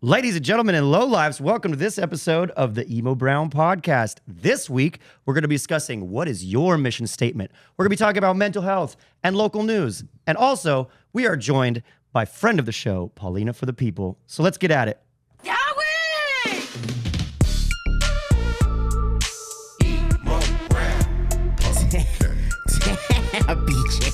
Ladies and gentlemen and lowlifes, welcome to this episode of the Emo Brown Podcast. This week, we're going to be discussing what is your mission statement. We're going to be talking about mental health and local news. And also, we are joined by friend of the show, Paulina for the people. So let's get at it. Yahweh! Damn, BJ.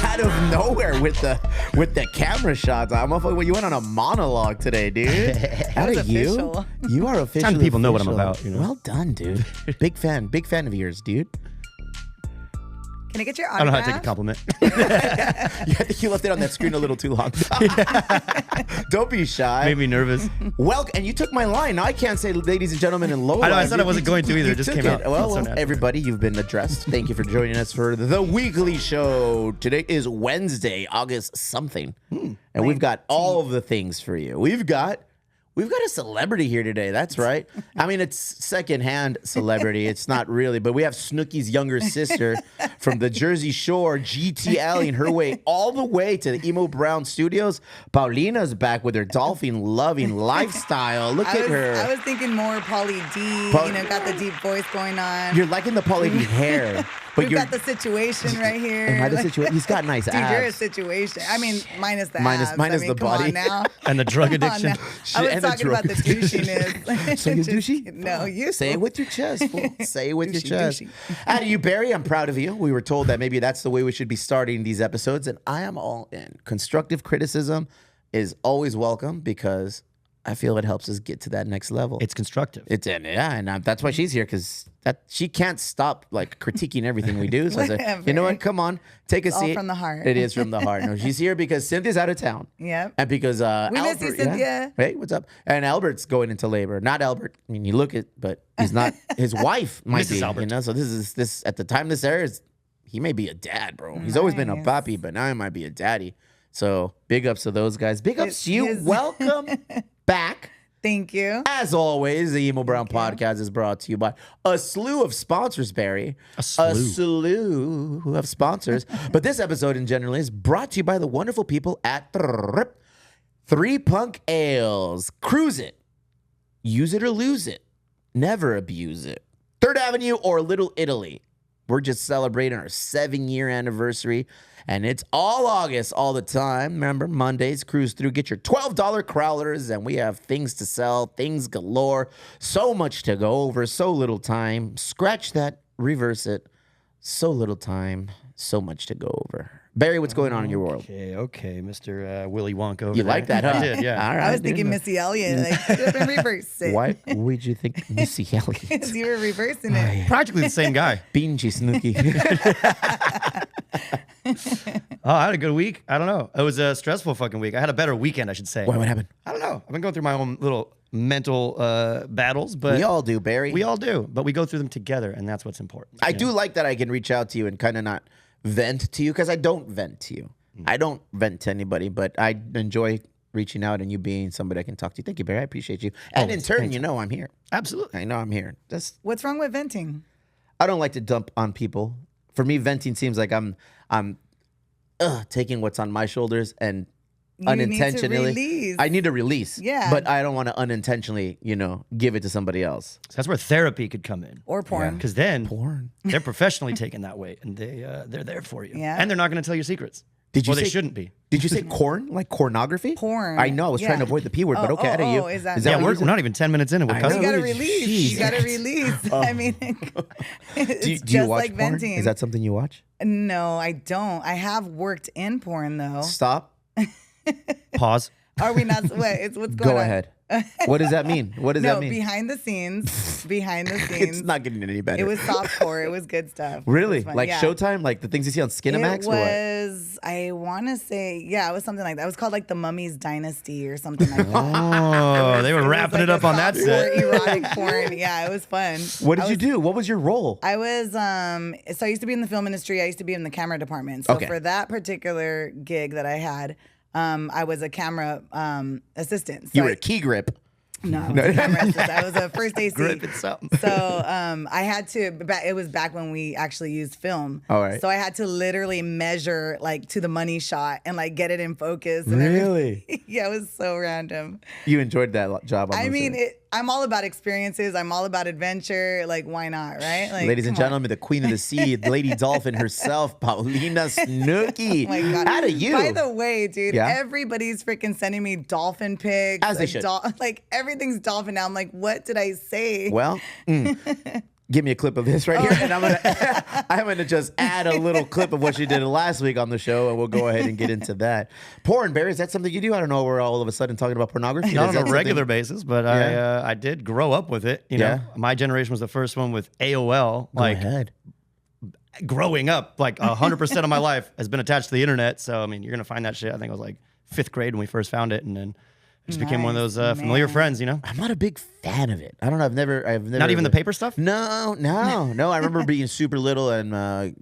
Out of nowhere with the camera shots. I'm off. Well, you went on a monologue today, dude. How was did you? official. You are official. Time people know what I'm about. You know? Well done, dude. Big fan of yours, dude. Can I get your I don't know autograph? how to take a compliment. Yeah, I think you left it on that screen a little too long. Don't be shy. Made me nervous. Well, and you took my line. Now I can't say ladies and gentlemen in low. I know, I said I wasn't going to either. It just came out. Well, So natural. everybody, you've been addressed. Thank you for joining us for the weekly show. Today is Wednesday, August something. And we've got all of the things for you. We've got a celebrity here today. That's right. I mean, it's secondhand celebrity. It's not really, but we have Snooki's younger sister from the Jersey Shore, GTLing her way all the way to the Emo Brown Studios. Paulina's back with her dolphin-loving lifestyle. Look at her. I was thinking more Pauly D. Got the deep voice going on. You're liking the Pauly D hair. But We've got the situation right here. Am I the situation? He's got nice Dude, abs. you're a situation. I mean, minus the Minus- abs. minus I mean, the come body. on now. And the drug Come on addiction. now. I was And the talking about the drug douchiness. So you Just douchey? kidding. No, you. Say it with your chest, fool. Say it with your Douchey, chest. douchey. How do you, Barry? I'm proud of you. We were told that maybe that's the way we should be starting these episodes, and I am all in. Constructive criticism is always welcome because I feel it helps us get to that next level. It's constructive. That's why she's here, because she can't stop like critiquing everything we do. So I said, Whatever. you know what? Come on, take a It's all seat. from the heart. It is from the heart. No, she's here because Cynthia's out of town. Yep. And because We miss you, Cynthia. Yeah. Hey, what's up? And Albert's going into labor. Not Albert. I mean, you look at, but he's not. His wife might Mrs. be. Albert. You know, so this at the time this airs, he may be a dad, bro. He's always been a Nice. papi, but now he might be a daddy. So big ups to those guys. Big ups to you. His- Welcome back. Thank you. As always, the Emo Brown Podcast is brought to you by a slew of sponsors, Barry. A slew. slew of sponsors. But this episode in general is brought to you by the wonderful people at Three Punk Ales. Cruise it. Use it or lose it. Never abuse it. 3rd Avenue or Little Italy. We're just celebrating our 7-year anniversary, and it's all August all the time. Remember, Mondays, cruise through, get your $12 crowlers, and we have things to sell, things galore, so much to go over, so little time. Scratch that, reverse it. So little time, so much to go over. Barry, what's going on in your world? Okay, Mr. Willy Wonka over You there. like that, huh? I did, yeah. All right, I was thinking dude. Missy Elliott. Like, put it in reverse it. Why would you think Missy Elliott? Because you were reversing it. Practically the same guy. Beanchy Snooki. Oh, I had a good week. I don't know. It was a stressful fucking week. I had a better weekend, I should say. What happened? I don't know. I've been going through my own little mental battles, but We all do, Barry. we all do. But we go through them together, and that's what's important. I do like that I can reach out to you and kind of not vent to you, because I don't vent to you. I don't vent to anybody, but I enjoy reaching out and you being somebody I can talk to. Thank you, Barry. I appreciate you. And in Always. turn, Thank you know I'm here. Absolutely. I know I'm here. What's wrong with venting? I don't like to dump on people. For me, venting seems like I'm taking what's on my shoulders and You need to unintentionally. release. I need to release. Yeah. But I don't want to unintentionally, give it to somebody else. So that's where therapy could come in. Or porn. Because then Porn. they're professionally taking that weight, and they're there for you. Yeah. And they're not going to tell your secrets. Did you Well, they say- shouldn't be. Did you say corn? Like pornography? Porn. I know. I was trying to Yeah. avoid the P word, but Oh, okay, out of you. is that- Yeah, what we're you're not even 10 minutes in, and we're I cussing. You gotta Oh, release. jeez. You gotta release. I mean, it's Do you just watch like porn? venting. Is that something you watch? No, I don't. I have worked in porn though. Stop. Pause. Are we not? What's going on? Go ahead. What does that mean? What does No, that mean? behind the scenes. Behind the scenes. It's not getting any better. It was softcore. It was good stuff. Really? It was fun. Like Yeah. Showtime? Like the things you see on Skinamax It or what? was, I want to say, yeah, it was something like that. It was called like the Mummy's Dynasty or something like that. Oh, they were It was wrapping like it up a on that softcore set. erotic porn. Yeah, it was fun. What I did you was- do? What was your role? I was, so I used to be in the film industry. I used to be in the camera department. So Okay. for that particular gig that I had, I was a camera assistant. So You were a key grip. No, I was a camera assistant. I was a first AC. Gripping something. So I had to. It was back when we actually used film. All right. So I had to literally measure like to the money shot and like get it in focus. And Really? everything. Yeah, it was so random. You enjoyed that job. I mean, I'm all about experiences. I'm all about adventure. Like, why not, right? Like, ladies and gentlemen, the queen of the sea, Lady Dolphin herself, Paulina Snooki. Oh my God. How do you? By the way, dude, Yeah? everybody's freaking sending me dolphin pics. As they like, should. Like everything's dolphin now. I'm like, what did I say? Well, give me a clip of this right here, and I'm gonna just add a little clip of what she did last week on the show, and we'll go ahead and get into that. Porn, Barry, is that something you do? I don't know. We're all of a sudden talking about pornography. Not Is on that a regular something- basis, but Yeah. I did grow up with it. You know, Yeah. my generation was the first one with AOL. Go Like ahead. growing up, like 100% of my life has been attached to the internet. So I mean, you're gonna find that shit. I think it was like 5th grade when we first found it, and then it just became one of those Nice, familiar man. friends. You know, I'm not a big fan of it. I don't know. I've never. not even the paper stuff. No. I remember being super little, and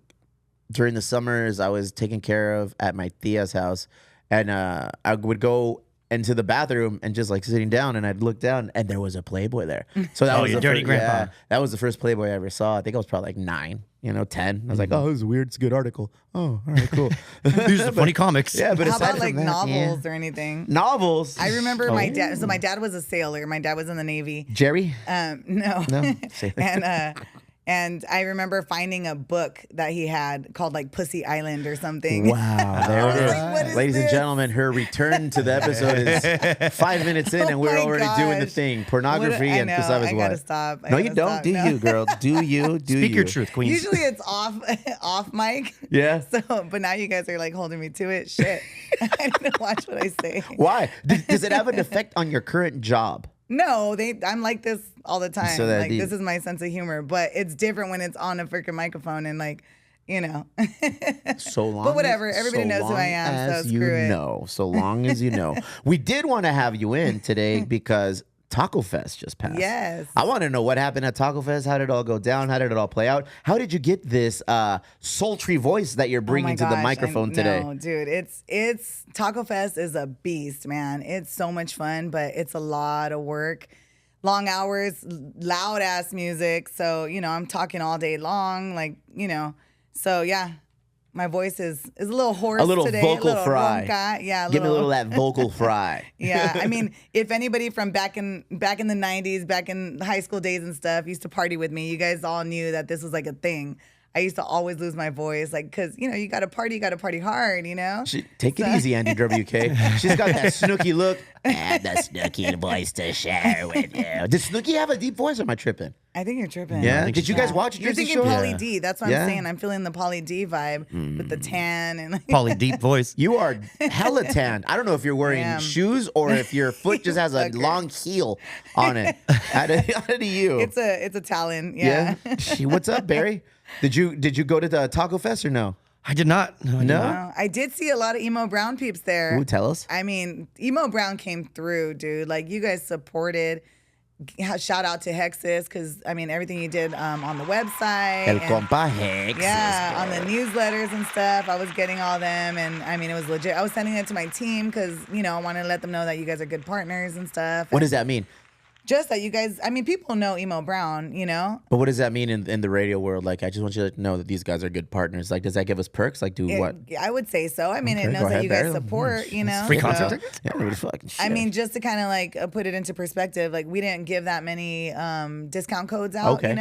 during the summers, I was taken care of at my tia's house, and I would go into the bathroom and just like sitting down, and I'd look down, and there was a Playboy there. So that Oh, was you the dirty first, grandpa. yeah, that was the first Playboy I ever saw. I think I was probably like 9, 10. I was like, oh, this is weird. It's a good article. Oh, all right, cool. These are the funny comics. Yeah, but How aside about like from that, novels yeah. or anything? Novels. I remember my dad. So my dad was a sailor. My dad was in the Navy. Jerry. No. No? Sailor. And I remember finding a book that he had called like Pussy Island or something. Wow, there it is. Like, what is Ladies and this? gentlemen, her return to the episode is 5 minutes in, and we're my already doing the gosh. thing. Pornography I and know, besides I what? gotta stop. I No, you gotta don't. stop. Do No. you, girl? Do you? Do Speak you? your truth, queen. Usually it's off mic. Yeah. So, but now you guys are like holding me to it. Shit. I need to watch what I say. Why? Does it have an effect on your current job? No, I'm like this all the time. So that like the- this is my sense of humor, but it's different when it's on a freaking microphone and like, you know. So long. But whatever, everybody knows who I am, so As you screw it. know, so long as you know. We did want to have you in today because Taco Fest just passed. Yes. I want to know what happened at Taco Fest. How did it all go down? How did it all play out? How did you get this sultry voice that you're bringing to the microphone today? No, dude, it's Taco Fest is a beast, man. It's so much fun, but it's a lot of work. Long hours, loud ass music. So, I'm talking all day long, like, So yeah. My voice is a little hoarse A little today. vocal a little fry. ronca. Yeah, Give me a little of that vocal fry. Yeah, I mean, if anybody from back in the 90s, back in high school days and stuff, used to party with me, you guys all knew that this was like a thing. I used to always lose my voice, like, because, you got to party hard, Take it easy, Andy WK. She's got that Snooki look. And the Snooki voice to share with you. Did Snooki have a deep voice, or am I tripping? I think you're tripping. Yeah? think Did you guys watch You're Jersey thinking Shore? Pauly D. That's what Yeah. I'm saying. I'm feeling the Pauly D vibe with the tan and Poly deep voice. You are hella tanned. I don't know if you're wearing am. shoes or if your foot just has a Okay. long heel on it. How do you? it's a talent. Yeah. What's up, Barry? Did you go to the Taco Fest or no? I did not. No, I did No? not. I did see a lot of emo brown peeps there. Ooh, tell us. I mean, emo brown came through, dude. Like, you guys supported. Shout out to Hexus, because I mean, everything you did on the website. El and- compa Hex. Yeah, on the newsletters and stuff. I was getting all them, and I mean, it was legit. I was sending it to my team because, I wanted to let them know that you guys are good partners and stuff. What And does that mean? just that you guys, I mean, people know Emo Brown, But what does that mean in the radio world? Like, I just want you to know that these guys are good partners. Like, does that give us perks? Like, what? I would say so. I mean, Okay, it go knows that ahead, you guys Barry. support, Free concert so- tickets? Yeah, really fucking shit. I mean, just to kind of like put it into perspective, like we didn't give that many discount codes out, Okay.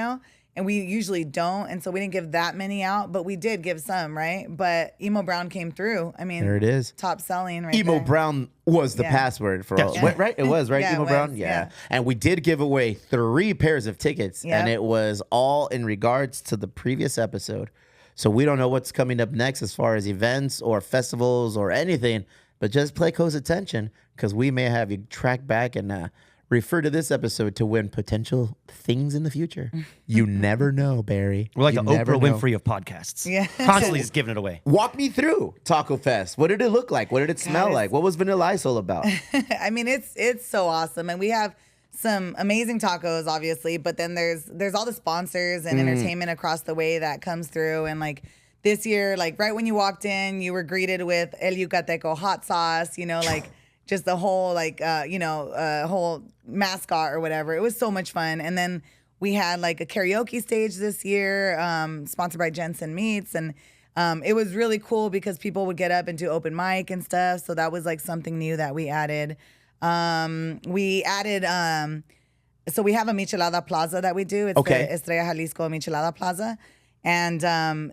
and we usually don't, and so we didn't give that many out, but we did give some, right? But Emo Brown came through. I mean, there it is. top selling right Emo there. Brown was the Yeah. password for all. That's Wait, right? It was, right? Yeah, Emo it Brown? was, Yeah. yeah. And we did give away 3 pairs of tickets, and Yep. it was all in regards to the previous episode. So we don't know what's coming up next as far as events or festivals or anything, but just play close attention because we may have you track back and refer to this episode to win potential things in the future. You never know, Barry. We're like You the never Oprah know. Winfrey of podcasts. Yeah. Constantly just giving it away. Walk me through Taco Fest. What did it look like? What did it smell it's- like? What was Vanilla Ice all about? I mean, it's so awesome, and we have some amazing tacos, obviously, but then there's all the sponsors and entertainment across the way that comes through, and like this year, like right when you walked in, you were greeted with El Yucateco hot sauce, like just the whole whole mascot or whatever. It was so much fun. And then we had like a karaoke stage this year, sponsored by Jensen Meats, and it was really cool because people would get up and do open mic and stuff. So that was like something new that we added. So we have a Michelada Plaza that we do. It's the Estrella Jalisco Michelada Plaza. And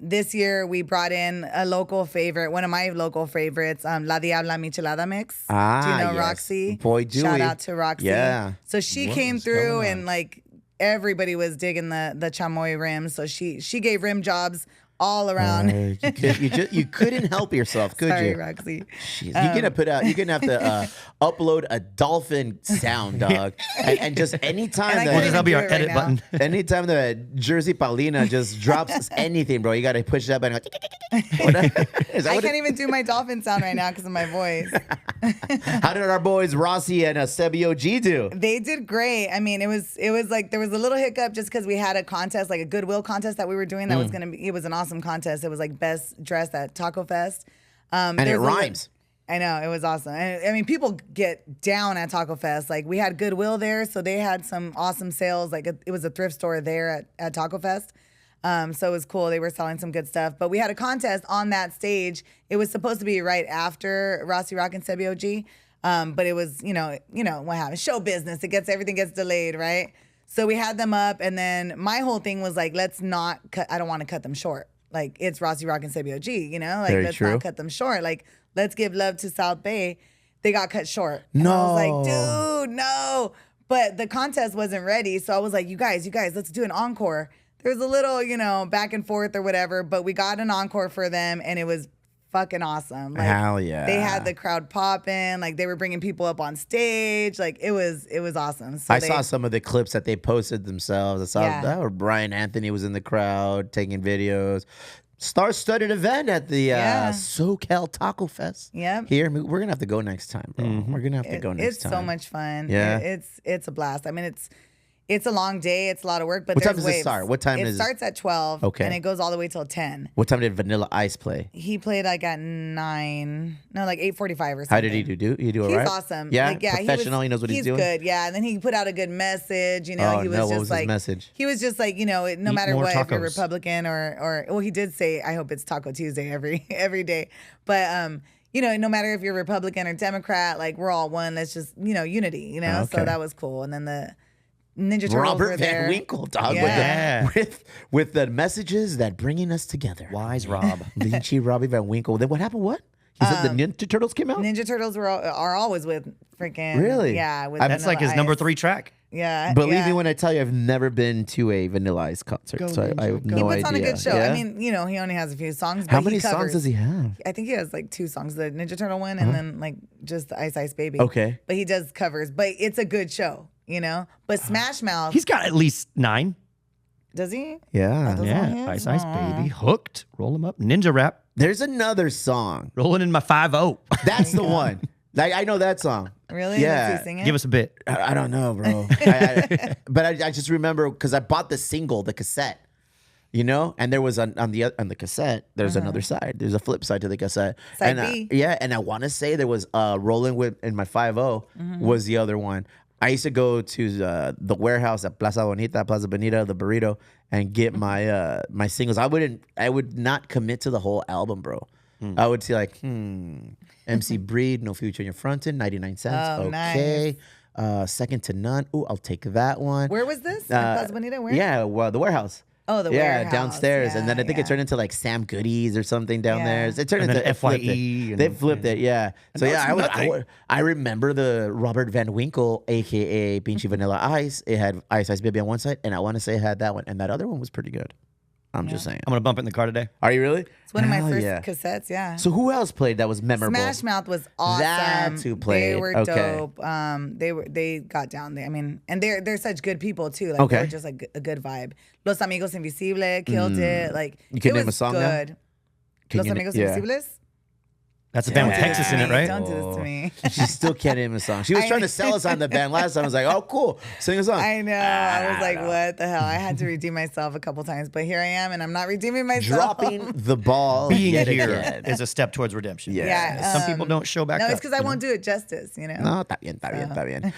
this year we brought in a local favorite, one of my local favorites, La Diabla Michelada Mix. Do you know Roxy? Boy, do Shout we. out to Roxy. Yeah. So she came through and like everybody was digging the chamoy rims. So she gave rim jobs all around. You couldn't help yourself, could Sorry, you? Roxy. Jeez, you're gonna have to upload a dolphin sound, dog, and just anytime And I Well, couldn't that'll be do our it edit right button. anytime the Jersey Paulina just drops anything, bro, you gotta push it up and go. Is that I what can't even do my dolphin sound right now because of my voice. How did our boys Rossi and Sebio G do? They did great. I mean, it was like there was a little hiccup just because we had a contest, like a Goodwill contest that we were doing. That was gonna be. It was an awesome contest. It was like best dressed at Taco Fest. And it rhymes. I know, it was awesome. And, I mean, people get down at Taco Fest. Like we had Goodwill there, so they had some awesome sales. Like it was a thrift store there at Taco Fest. So it was cool. They were selling some good stuff. But we had a contest on that stage. It was supposed to be right after Rossi Rock and Sebio G. But it was, you know what happens. Show business. Everything gets delayed, right? So we had them up, and then my whole thing was like, let's not cut. I don't want to cut them short. Like it's Rossi Rock and Sebio G, like Very let's true. not cut them short. Like let's give love to South Bay. They got cut short. And No. I was like, dude, no. But the contest wasn't ready. So I was like, you guys, let's do an encore. There was a little, back and forth or whatever, but we got an encore for them and it was fucking awesome. Like, Hell yeah. They had the crowd popping. Like they were bringing people up on stage. Like it was awesome. So I saw some of the clips that they posted themselves. I saw that where Brian Anthony was in the crowd taking videos. Star-studded event at the SoCal Taco Fest. Yep. Here, we're gonna have to go next time, bro. We're gonna have to go next It's time. so much fun. Yeah. It's a blast. I mean, it's a long day. It's a lot of work, but What time there's does it waves. start? What time it is it? starts at 12. Okay. And it goes all the way till 10. What time did Vanilla Ice play? He played like at 9. No, like 8:45 or something. How did he do? He do it He's right? awesome. Yeah, Like, professional. He knows what he's doing. Good. Yeah, and then he put out a good message. He was Oh, just no, what was his like message? He was just like, no matter more what, if you're tacos. Republican or well, he did say, I hope it's Taco Tuesday every day. But no matter if you're Republican or Democrat, like we're all one. Let's just unity. So Okay. that was cool. And then the Ninja Turtles were Robert there. Van Winkle, dog. Yeah. With the messages that bringing us together. Wise Rob. Vinci, Robbie Van Winkle. Then what happened? What? He said the Ninja Turtles came out? Ninja Turtles are always with freaking Really? Yeah, with That's like his Vanilla number Ice. 3 track. Yeah, Believe yeah. me when I tell you, I've never been to a Vanilla Ice concert, so I have no He puts idea. on a good show. Yeah? I mean, he only has a few songs. How but many he covers. songs does he have? I think he has like 2 songs, the Ninja Turtle one, and then like just the Ice Ice Baby. Okay. But he does covers. But it's a good show, But Smash Mouth, He's got at least 9. does he? Yeah. Those Yeah. on his? Ice Ice Aw. Baby. Hooked. Roll him up. Ninja Rap. There's another song. Rolling in my 5-0. That's the one. Like I know that song. Really? Yeah. Does he sing it? Give us a bit. I don't know, bro. But I just remember because I bought the single, the cassette, and there was on the cassette, there's another side. There's a flip side to the cassette. Side and, B. And I want to say there was Rolling with in my 5-0 was the other one. I used to go to the warehouse at Plaza Bonita, the Burrito, and get my singles. I would not commit to the whole album, bro. I would see like, MC Breed, No Future in Your Frontin', 99 cents. Oh, Okay. Second to None. Ooh, I'll take that one. Where was this? At Plaza Bonita? Where? Yeah, well, the warehouse. Oh, the yeah, warehouse. downstairs, and then I think Yeah, it turned into like Sam Goodies or something down Yeah. there. It turned And into then it flipped FYE it. and- They flipped it, yeah. So now yeah, it's nothing. I remember the Robert Van Winkle, aka Pinchy Vanilla Ice. It had Ice Ice Baby on one side, and I want to say it had that one, and that other one was pretty good. I'm just saying. I'm going to bump it in the car today. Are you really? It's one of my Hell first yeah. cassettes, yeah. So who else played that was memorable? Smash Mouth was awesome. That's who played. They were Okay. dope. They got down there. I mean, and they're such good people too. Like Okay. they were just like a good vibe. Los Amigos Invisibles killed it. Like You can it name was a song now? good. Can Los you na- Amigos yeah. Invisibles. That's a band with Don't do Texas this in to it, me. right? Don't do this to me. She still can't name a song. She was trying to sell us on the band last time. I was like, oh, cool. Sing a song. I know. I was like, what the hell? I had to redeem myself a couple times, but here I am, and I'm not redeeming myself. Dropping the ball Being yet here again. is a step towards redemption. Yeah. Some people don't show back No, up. it's because I won't do it justice, you know? No, está bien.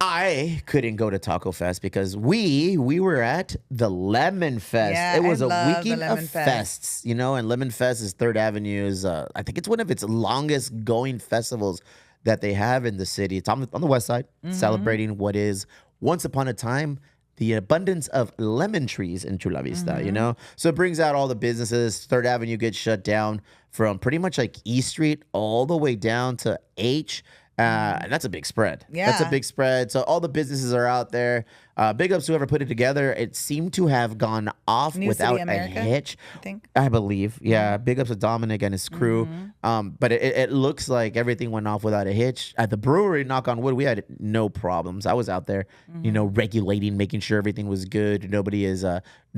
I couldn't go to Taco Fest because we were at the Lemon Fest. Yeah, it was I a love the weekend of Lemon Fest. fests, you know, and Lemon Fest is 3rd Avenue's, I think it's one of its longest going festivals that they have in the city. It's on the west side, celebrating what is once upon a time the abundance of lemon trees in Chula Vista, you know? So it brings out all the businesses. 3rd Avenue gets shut down from pretty much like E Street all the way down to H. And that's a big spread. That's a Yeah. big spread. So all the businesses are out there. Big ups to whoever put it together. It seemed to have gone off New without City America, a hitch. I think. I believe. Yeah. Big ups to Dominic and his crew. But it looks like everything went off without a hitch. At the brewery, knock on wood, we had no problems. I was out there, you know, regulating, making sure everything was good. Nobody is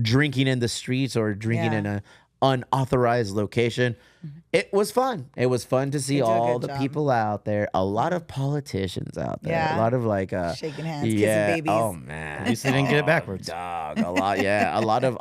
drinking in the streets or drinking Yeah. in a unauthorized location. It was fun. It was fun to see They do a all good the job. people out there. A lot of politicians out there. Yeah. A lot of like Shaking hands, kissing yeah. babies. Oh man. At least they didn't get it backwards. Dog. A lot. Yeah. a lot of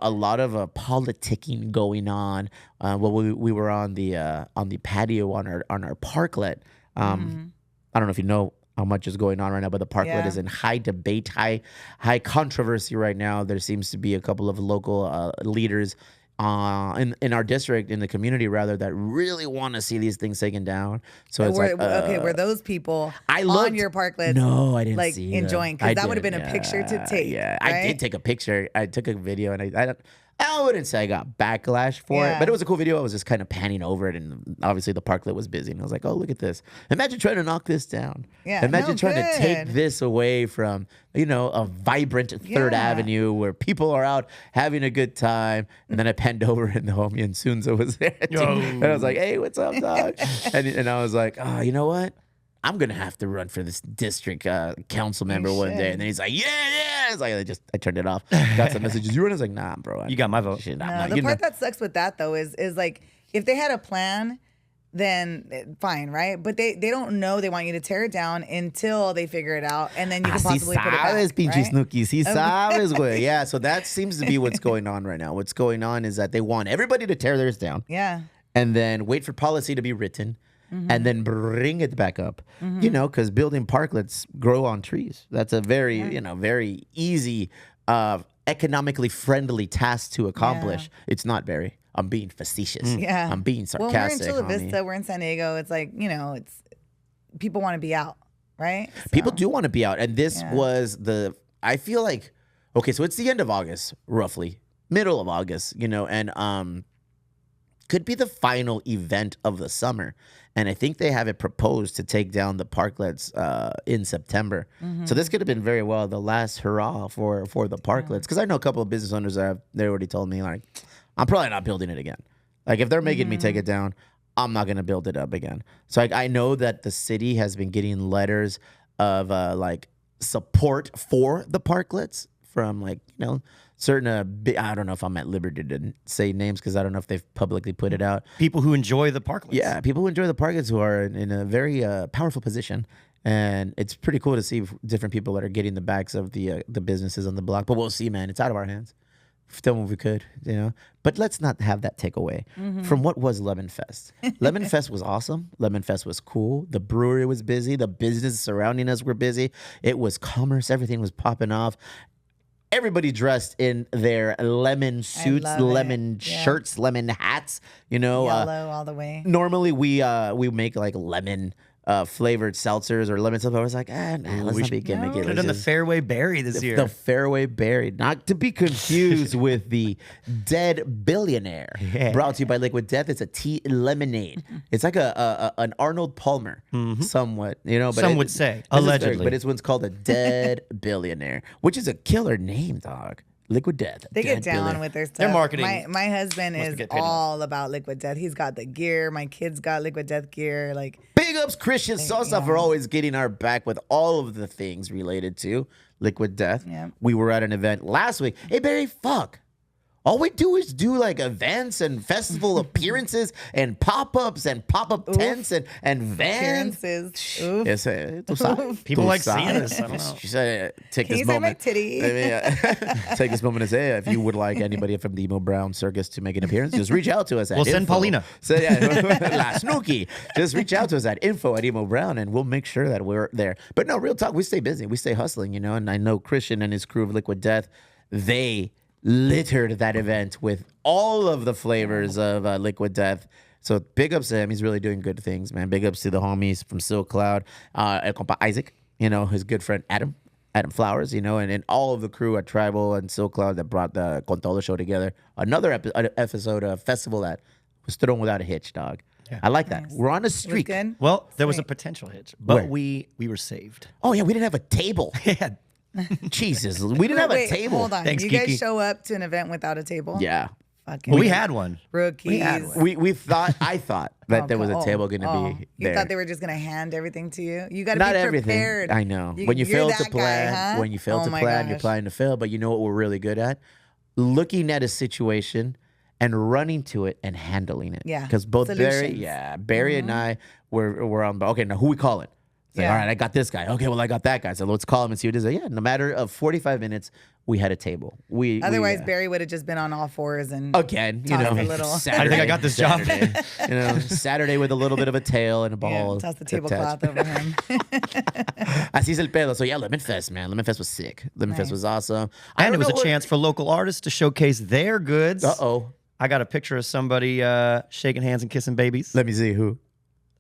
politicking going on. Well, we were on the patio on our parklet. I don't know if you know how much is going on right now, but the parklet Yeah. is in high debate, high controversy right now. There seems to be a couple of local leaders in our district, in the community rather, that really want to see these things taken down. So it's Were those people I on looked- your parklets? No, I didn't like see enjoying, them. because that I would have been a did, picture to take. Yeah, I right? did take a picture. I took a video, and I wouldn't say I got backlash for it, Yeah. but it was a cool video. I was just kind of panning over it, and obviously the parklet was busy, and I was like, "Oh, look at this! Imagine trying to knock this down. Yeah, Imagine no, trying to take good. this away from a vibrant 3rd Yeah. Avenue where people are out having a good time." And then I panned over, and the homie and Sunza was there, too. And I was like, "Hey, what's up, dog?" and I was like, "Oh, you know what? I'm gonna have to run for this district council member one day." should. And then he's like, "Yeah." It's like I turned it off. Got some messages. You run? I was like, "Nah, bro. You got my vote. Shit, I'm No, not the getting part that." that sucks with that though is like, if they had a plan, then fine, right? But they don't know they want you to tear it down until they figure it out, and then you can Así possibly put it sabes, back. pinche Right? Snooki. Sí sabes, güey. Yeah, so that seems to be what's going on right now. What's going on is that they want everybody to tear theirs down Yeah. and then wait for policy to be written and then bring it back up. You know, because building parklets grow on trees. That's a very, very easy, economically friendly task to accomplish. It's not very. I'm being facetious. Yeah. I'm being Well, we're in sarcastic. Chula homie. Vista, we're in San Diego. It's like, it's people want to be out, right? People So, do want to be out. And this Yeah. was I feel like, okay, so it's the end of August, roughly, middle of August, and could be the final event of the summer. And I think they have it proposed to take down the parklets in September. So this could have been very well the last hurrah for the parklets. Because I know a couple of business owners they already told me, like, I'm probably not building it again. Like, if they're making me take it down, I'm not going to build it up again. So I know that the city has been getting letters of like support for the parklets from certain I don't know if I'm at liberty to say names because I don't know if they've publicly put it out. People who enjoy the parklets. Yeah, people who enjoy the parklets who are in a very powerful position. And it's pretty cool to see different people that are getting the backs of the businesses on the block. But we'll see, man. It's out of our hands. We've done what we could, But let's not have that take away from what was Lemon Fest. Lemon Fest was awesome. Lemon Fest was cool. The brewery was busy. The businesses surrounding us were busy. It was commerce. Everything was popping off. Everybody dressed in their lemon suits, love it. lemon Yeah. shirts, lemon hats. Yellow all the way. Normally we make like lemon flavored seltzers or lemon stuff. I was like, let's not be gimmicky. Could have Let's done the just- Fairway Berry this year. the Fairway Berry, not to be confused with the Dead Billionaire. Yeah. Brought to you by Liquid Death. It's a tea lemonade. It's like an Arnold Palmer, somewhat. But Some would say, this is very- allegedly. but this one's called a Dead Billionaire, which is a killer name, dog. Liquid Death. They get Dead down Billionaire. with their stuff. Their marketing My husband must is get paid enough. all about Liquid Death. He's got the gear. My kids got Liquid Death gear. Like, Big ups, Christian Sosa, for always getting our back with all of the things related to Liquid Death. Yeah. We were at an event last week. Hey, Barry, fuck. All we do is do like events and festival appearances and pop-ups and pop-up tents and vans. Appearances. Oof. Tú sabes. People Tú like sabes. seeing this. I don't know. She said, take Can this you say my moment. titty? Take this moment to say, if you would like anybody from the Emo Brown Circus to make an appearance, just reach out to us at We'll send info. Paulina. So yeah, La Snooki. Just reach out to us at info@Emo Brown, and we'll make sure that we're there. But no, real talk, we stay busy. We stay hustling, you know. And I know Christian and his crew of Liquid Death, they littered that event with all of the flavors of Liquid Death. So big ups to him. He's really doing good things, man. Big ups to the homies from Silk Cloud, El Compa Isaac, you know, his good friend Adam Flowers, you know, and all of the crew at Tribal and Silk Cloud that brought the Con Todo show together. Another episode of festival that was thrown without a hitch, dog. Yeah. I like that. Nice. We're on a It was streak. good? Well, there was a Sweet. potential hitch, but Where? we were saved. Oh yeah, we didn't have a table. Yeah. Jesus, we didn't have Wait, a table. hold on. Thanks, you guys Kiki. show up to an event without a table? Yeah. Fucking Well, we had one. rookies. We had one. We thought I thought that there was a table going to be You there. thought they were just going to hand everything to you? You got to Not be everything. prepared. I know. You- When you you're fail that to plan, guy, huh? when you fail Oh to my plan, you're gosh. planning to fail. But you know what we're really good at? Looking at a situation and running to it and handling it. Yeah. Because both Solutions. Barry and I were on. Okay, now who we call it? It's like, Yeah. all right, I got this guy. Okay, well I got that guy. So let's call him and see what it is. Yeah. In a matter of 45 minutes, we had a table. Otherwise, Barry would have just been on all fours and again, you Toss know, a little. Saturday, I think I got this job. Saturday, you know, Saturday with a little bit of a tail and a ball. toss the attached. tablecloth over him. Así es el pedo. So yeah, Lemon Fest, man. Lemon Fest was sick. Lemon Fest was awesome. And it was a chance for local artists to showcase their goods. Uh-oh. I got a picture of somebody shaking hands and kissing babies. Let me see who.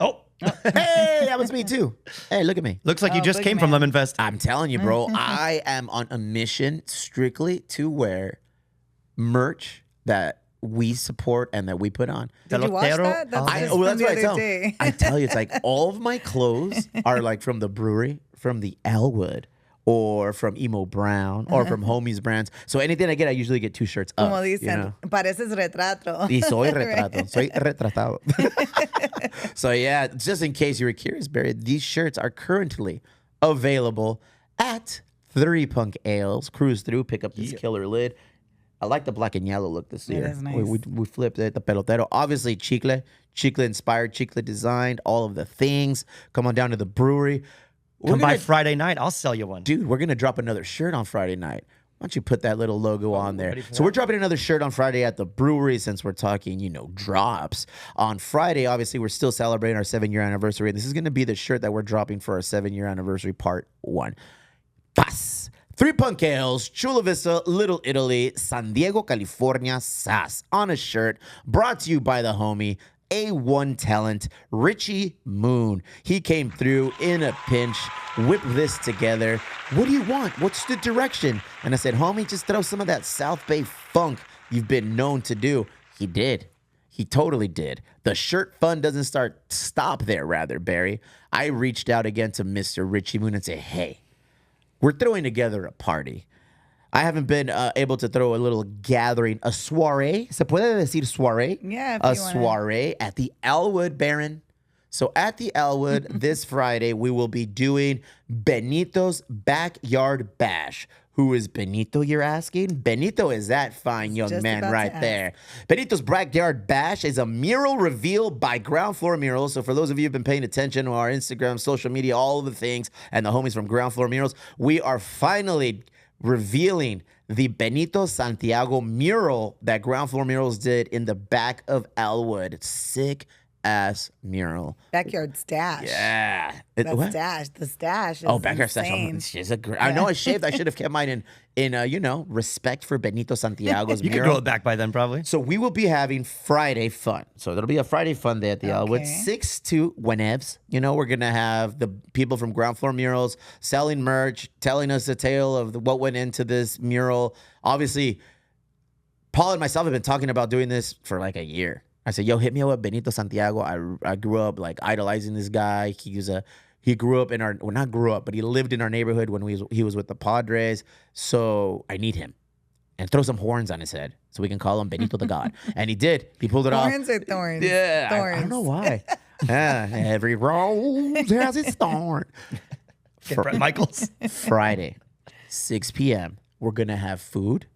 Oh, Hey, that was me too. Hey, look at me. looks like you Oh, just big came from man. Lemon Fest. I'm telling you, bro, I am on a mission strictly to wear merch that we support and that we put on. Did you watch Pelotero. that? That's, I, just well, from that's the what I other tell. day. I tell you, it's like all of my clothes are like from the brewery, from the Elwood, or from Emo Brown, or from Homies Brands. So anything I get, I usually get 2 shirts up. Como you dicen, know? pareces retrato. Y soy retrato. Soy retratado. So yeah, just in case you were curious, Barry, these shirts are currently available at 3 Punk Ales. Cruise through, pick up this killer lid. I like the black and yellow look this year. is nice. We flipped it. The pelotero, obviously Chicle inspired, Chicle designed, all of the things. Come on down to the brewery. Come by Friday night. I'll sell you one. Dude, we're going to drop another shirt on Friday night. Why don't you put that little logo on there? So we're dropping another shirt on Friday at the brewery since we're talking, you know, drops. On Friday, obviously, we're still celebrating our 7-year anniversary. And this is going to be the shirt that we're dropping for our 7-year anniversary part 1. Paz. 3 Punk Ales, Chula Vista, Little Italy, San Diego, California, SAS. On a shirt brought to you by the homie, A1 talent, Richie Moon. He came through in a pinch, whipped this together. What do you want? What's the direction? And I said, homie, just throw some of that South Bay funk you've been known to do. He did. He totally did. The shirt fun doesn't stop there, rather, Barry. I reached out again to Mr. Richie Moon and said, hey, we're throwing together a party. I haven't been able to throw a little gathering, a soiree. ¿Se puede decir soiree? Yeah, if a you wanna. soiree at the Elwood, Baron. So at the Elwood this Friday, we will be doing Benito's Backyard Bash. Who is Benito, you're asking? Benito is that fine young Just man about to right ask. there. Benito's Backyard Bash is a mural reveal by Ground Floor Murals. So for those of you who've been paying attention to our Instagram, social media, all of the things, and the homies from Ground Floor Murals, we are finally revealing the Benito Santiago mural that Ground Floor Murals did in the back of Elwood. Sick ass mural. Backyard stash. Yeah. That What? stash. The stash is Oh, backyard stash. insane. She's a great. I know I shaved. I should have kept mine in you know, respect for Benito Santiago's You could mural. grow it back by then, probably. So we will be having Friday fun. So there'll be a Friday fun day at the Elwood. Okay. 6 to whenevs. You know, we're going to have the people from Ground Floor Murals selling merch, telling us the tale of what went into this mural. Obviously, Paul and myself have been talking about doing this for like a year. I said, yo, hit me up with Benito Santiago. I grew up like idolizing this guy. He grew up in our, well, not grew up, but he lived in our neighborhood when he was with the Padres. So I need him. And throw some horns on his head so we can call him Benito the God. And he did. He pulled it off. Horns or thorns? Yeah. Thorns. I don't know why. Every rose has its thorn. Get Brett Michaels. Friday, 6 p.m., we're going to have food,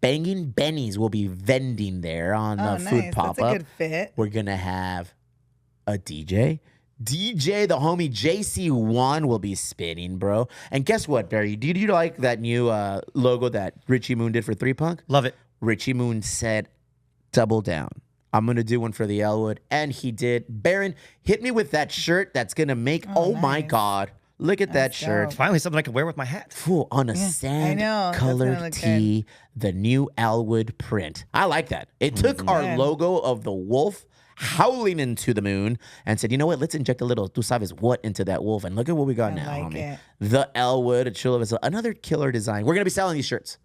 Bangin' Benny's will be vending there on Oh, the food nice. pop-up. That's a good fit. We're going to have a DJ. DJ, the homie JC1 will be spinning, bro. And guess what, Barry? Did you like that new logo that Richie Moon did for 3 Punk? Love it. Richie Moon said, double down. I'm going to do one for the Elwood. And he did. Baron, hit me with that shirt that's going to make, oh my nice. God. Look at that That's shirt. dope. Finally, something I can wear with my hat. Fool, on a I know. sand That's colored gonna look tee, the new Elwood print. I like that. It took our Good. logo of the wolf howling into the moon and said, you know what? Let's inject a little tu sabes what into that wolf. And look at what we got I now, like homie. it. The Elwood, a chill of us, another killer design. We're going to be selling these shirts.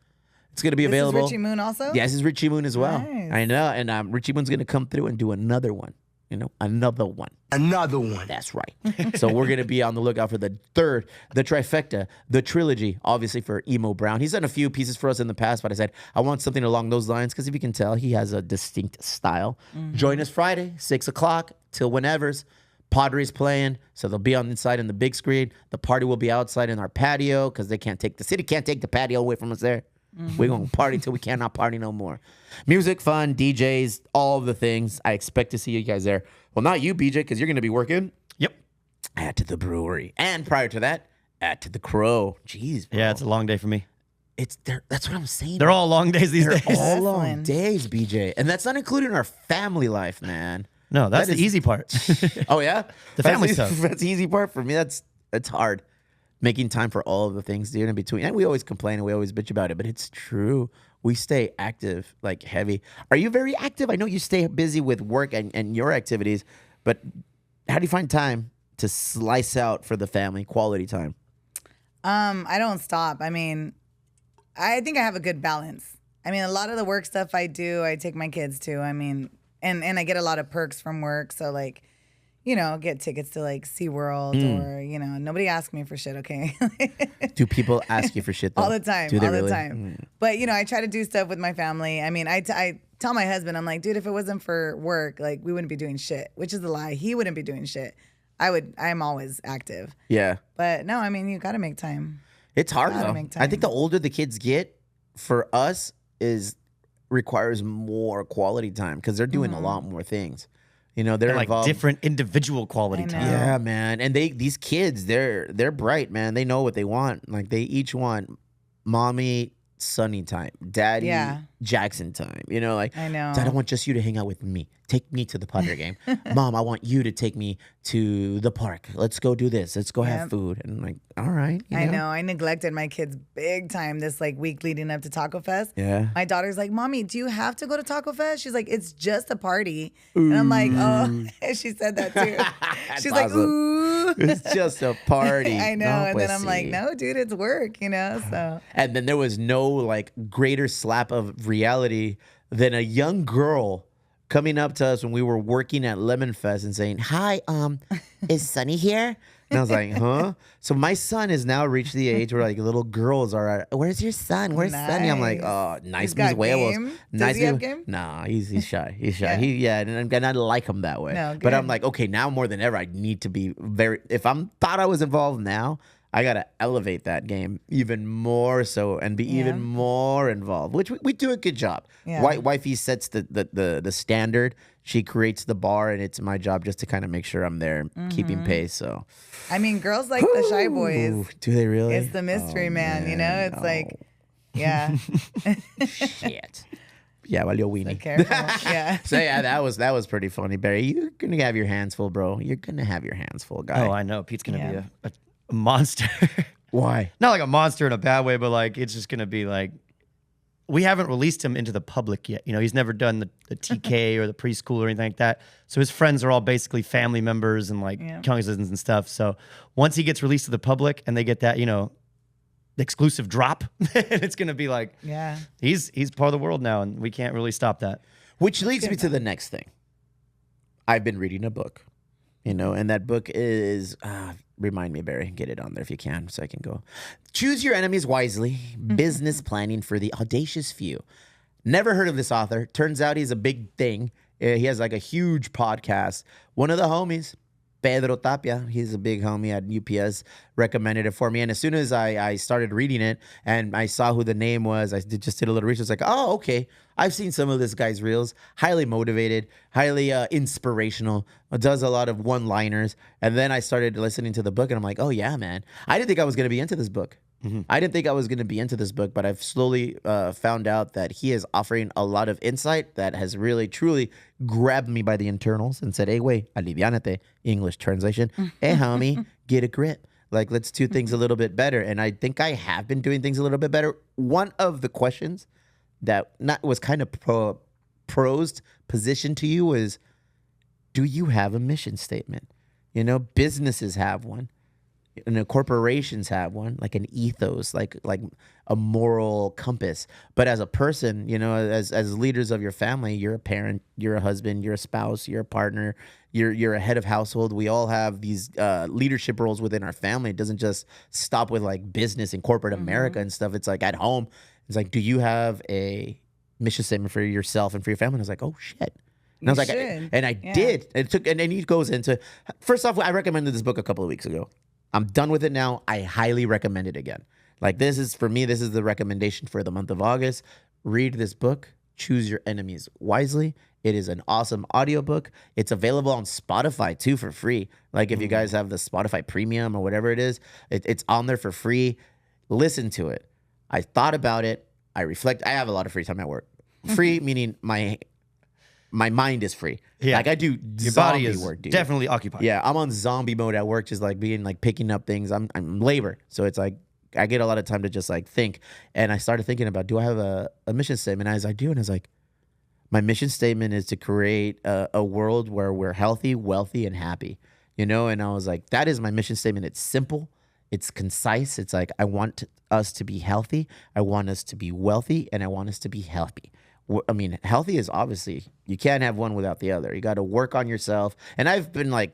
It's going to be This available. is Richie Moon also? Yes, it's Richie Moon as well. Nice. I know. And Richie Moon's going to come through and do another one. You know, another one. Another one. That's right. So we're going to be on the lookout for the third, the trifecta, the trilogy, obviously for Emo Brown. He's done a few pieces for us in the past, but I said, I want something along those lines because if you can tell, he has a distinct style. Join us Friday, 6 o'clock till whenever's. Padres playing, so they'll be on the inside in the big screen. The party will be outside in our patio because the city can't take the patio away from us there. We're going to party till we cannot party no more. Music, fun, DJs, all of the things. I expect to see you guys there. Well, not you, BJ, because you're going to be working Yep. at the brewery. And prior to that, at the Crow. Jeez, bro. Yeah, it's a long day for me. That's what I'm saying. They're all long days these They're days. all long Hustling. days, BJ. And that's not including our family life, man. No, that's That the is- easy part. Oh, yeah? The family That's stuff. That's the easy part for me. It's hard. Making time for all of the things, dude, in between. And we always complain and we always bitch about it, but it's true. We stay active, like heavy. Are you very active? I know you stay busy with work and your activities, but how do you find time to slice out for the family, quality time? I don't stop. I mean, I think I have a good balance. I mean, a lot of the work stuff I do, I take my kids to. I mean, and I get a lot of perks from work. So like, you know, get tickets to like SeaWorld or, you know, nobody asks me for shit, okay? Do people ask you for shit though? all the time, Do they all really? the time. But, you know, I try to do stuff with my family. I mean, I tell my husband, I'm like, dude, if it wasn't for work, like we wouldn't be doing shit, which is a lie. He wouldn't be doing shit. I'm always active. Yeah. But no, I mean, you got to make time. It's hard Gotta though. make I think time. the older the kids get, for us, requires more quality time because they're doing a lot more things. You know, they're And like involved. different individual quality I know. time. Yeah, man. And these kids, they're bright, man. They know what they want. Like they each want mommy Sunny time, daddy Yeah. Jackson time. You know, like I know. Dad, I want just you to hang out with me. Take me to the Padre game. Mom, I want you to take me to the park. Let's go do this. Let's go have Yep. food. And I'm like, all right. you I know. I neglected my kids big time this like week leading up to Taco Fest. Yeah. My daughter's like, Mommy, do you have to go to Taco Fest? She's like, it's just a party. And I'm like, oh, she said that too. She's like, awesome. ooh. It's just a party. I know. No, And pues then I'm like, sí. no, dude, it's work, you know? So And then there was no like greater slap of reality than a young girl coming up to us when we were working at Lemon Fest and saying, "Hi, is Sunny here?" And I was like, "Huh?" So my son has now reached the age where like little girls are, "Where's your son? Where's Sunny?" I'm like, Nice. "Oh, nice He's got mis huevos." game? Does Nice he have mis- game? Nah, he's shy. He's shy. Yeah. And I like him that way. No, but I'm good. like, okay, now more than ever, I need to be very. If I'm thought I was involved now, I gotta elevate that game even more so and be Yeah. even more involved, which we do a good job. Yeah. Wifey sets the standard. She creates the bar, and it's my job just to kind of make sure I'm there, keeping pace. So, I mean, girls like the shy boys. Ooh, do they really? It's the mystery, Oh, man, you know? It's like, yeah. shit. Yeah, valió Be weenie. careful. Yeah. So yeah, that was pretty funny, Barry. You're gonna have your hands full, bro. You're gonna have your hands full, guy. Oh, I know. Pete's gonna Yeah. be a monster. Why? Not like a monster in a bad way, but like it's just gonna be like we haven't released him into the public yet. You know, he's never done the TK or the preschool or anything like that. So his friends are all basically family members and like Yeah. cousins and stuff. So once he gets released to the public and they get that, you know, exclusive drop, it's gonna be like Yeah. he's part of the world now, and we can't really stop that. Which leads me to the next thing. I've been reading a book, you know, and that book is, remind me, Barry, get it on there if you can so I can go. Choose Your Enemies Wisely, Business Planning for the Audacious Few. Never heard of this author. Turns out he's a big thing. He has like a huge podcast. One of the homies, Pedro Tapia, he's a big homie at UPS, recommended it for me. And as soon as I started reading it and I saw who the name was, just did a little research. Like, oh, okay. I've seen some of this guy's reels. Highly motivated, highly inspirational. Does a lot of one-liners. And then I started listening to the book, and I'm like, oh, yeah, man. I didn't think I was going to be into this book. I didn't think I was going to be into this book, but I've slowly found out that he is offering a lot of insight that has really, truly grabbed me by the internals and said, hey, wait, aliviánate, English translation. Hey, homie, get a grip. Like, let's do things a little bit better. And I think I have been doing things a little bit better. One of the questions that was kind of positioned to you was, do you have a mission statement? You know, businesses have one. Corporations have one, like an ethos, like a moral compass. But as a person, you know, as leaders of your family, you're a parent, you're a husband, you're a spouse, you're a partner, you're a head of household. We all have these leadership roles within our family. It doesn't just stop with like business and corporate America and stuff. It's like at home. It's like, do you have a mission statement for yourself and for your family? And I was like, oh shit. And I was like, I did. And then he goes into, first off, I recommended this book a couple of weeks ago. I'm done with it now. I highly recommend it again. Like, this is, for me, this is the recommendation for the month of August. Read this book, Choose Your Enemies Wisely. It is an awesome audiobook. It's available on Spotify too for free. Like, if you guys have the Spotify Premium or whatever it is, it's on there for free. Listen to it. I thought about it. I reflect. I have a lot of free time at work. Free meaning my mind is free. Yeah. Like, I do your zombie body is work, dude. Definitely occupied. Yeah, I'm on zombie mode at work, just like being like picking up things. I'm labor. So it's like I get a lot of time to just like think. And I started thinking about, do I have a mission statement? As I do, and I was like, my mission statement is to create a world where we're healthy, wealthy, and happy. You know, and I was like, that is my mission statement. It's simple. It's concise. It's like, I want us to be healthy. I want us to be wealthy, and I want us to be happy. I mean, healthy is obviously, you can't have one without the other. You got to work on yourself. And I've been like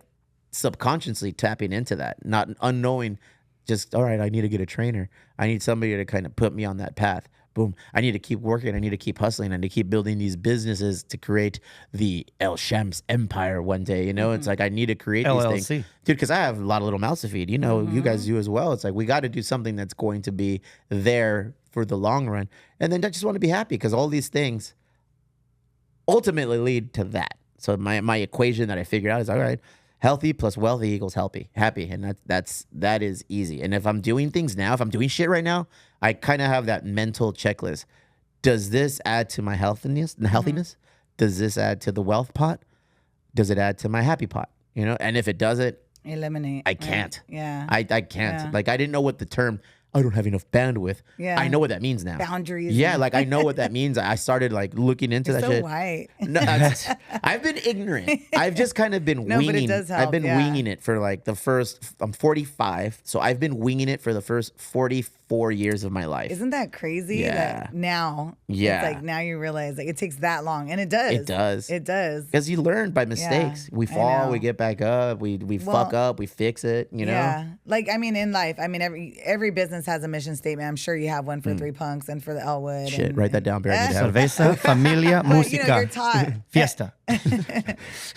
subconsciously tapping into that, not unknowing, just, all right, I need to get a trainer. I need somebody to kind of put me on that path. Boom. I need to keep working. I need to keep hustling. I need to keep building these businesses to create the Shamps empire one day. You know, it's like, I need to create LLC. these things. Dude, because I have a lot of little mouths to feed. You know, you guys do as well. It's like, we got to do something that's going to be there for the long run. And then I just want to be happy, because all these things ultimately lead to that. So my equation that I figured out is, all right, healthy plus wealthy equals happy. And that is easy. And if I'm doing things now, if I'm doing shit right now, I kind of have that mental checklist. Does this add to my healthiness? Does this add to the wealth pot? Does it add to my happy pot? You know, and if it doesn't, eliminate. I can't. Right? Yeah. I can't. Yeah. Like, I didn't know what the term, I don't have enough bandwidth. Yeah. I know what that means now. Boundaries. Yeah, like, I know what that means. I started like looking into You're that so shit. white. No, I've been ignorant. I've just kind of been No, winging. but it does help, I've been yeah. winging it for like the first. I'm 45, so I've been winging it for the first 44 years of my life. Isn't that crazy? Yeah. That now, Yeah. it's like now you realize like it takes that long, and it does. It does. It does. Because you learn by mistakes. We I fall, know. we get back up, we fuck up, we fix it. You know. Yeah. Like, I mean, in life, I mean, every business has a mission statement. I'm sure you have one for Three Punks and for the Elwood. Shit, and, wrett that down, Barry. I need to have it. Cerveza, familia, But, you know, música, you're taught. fiesta.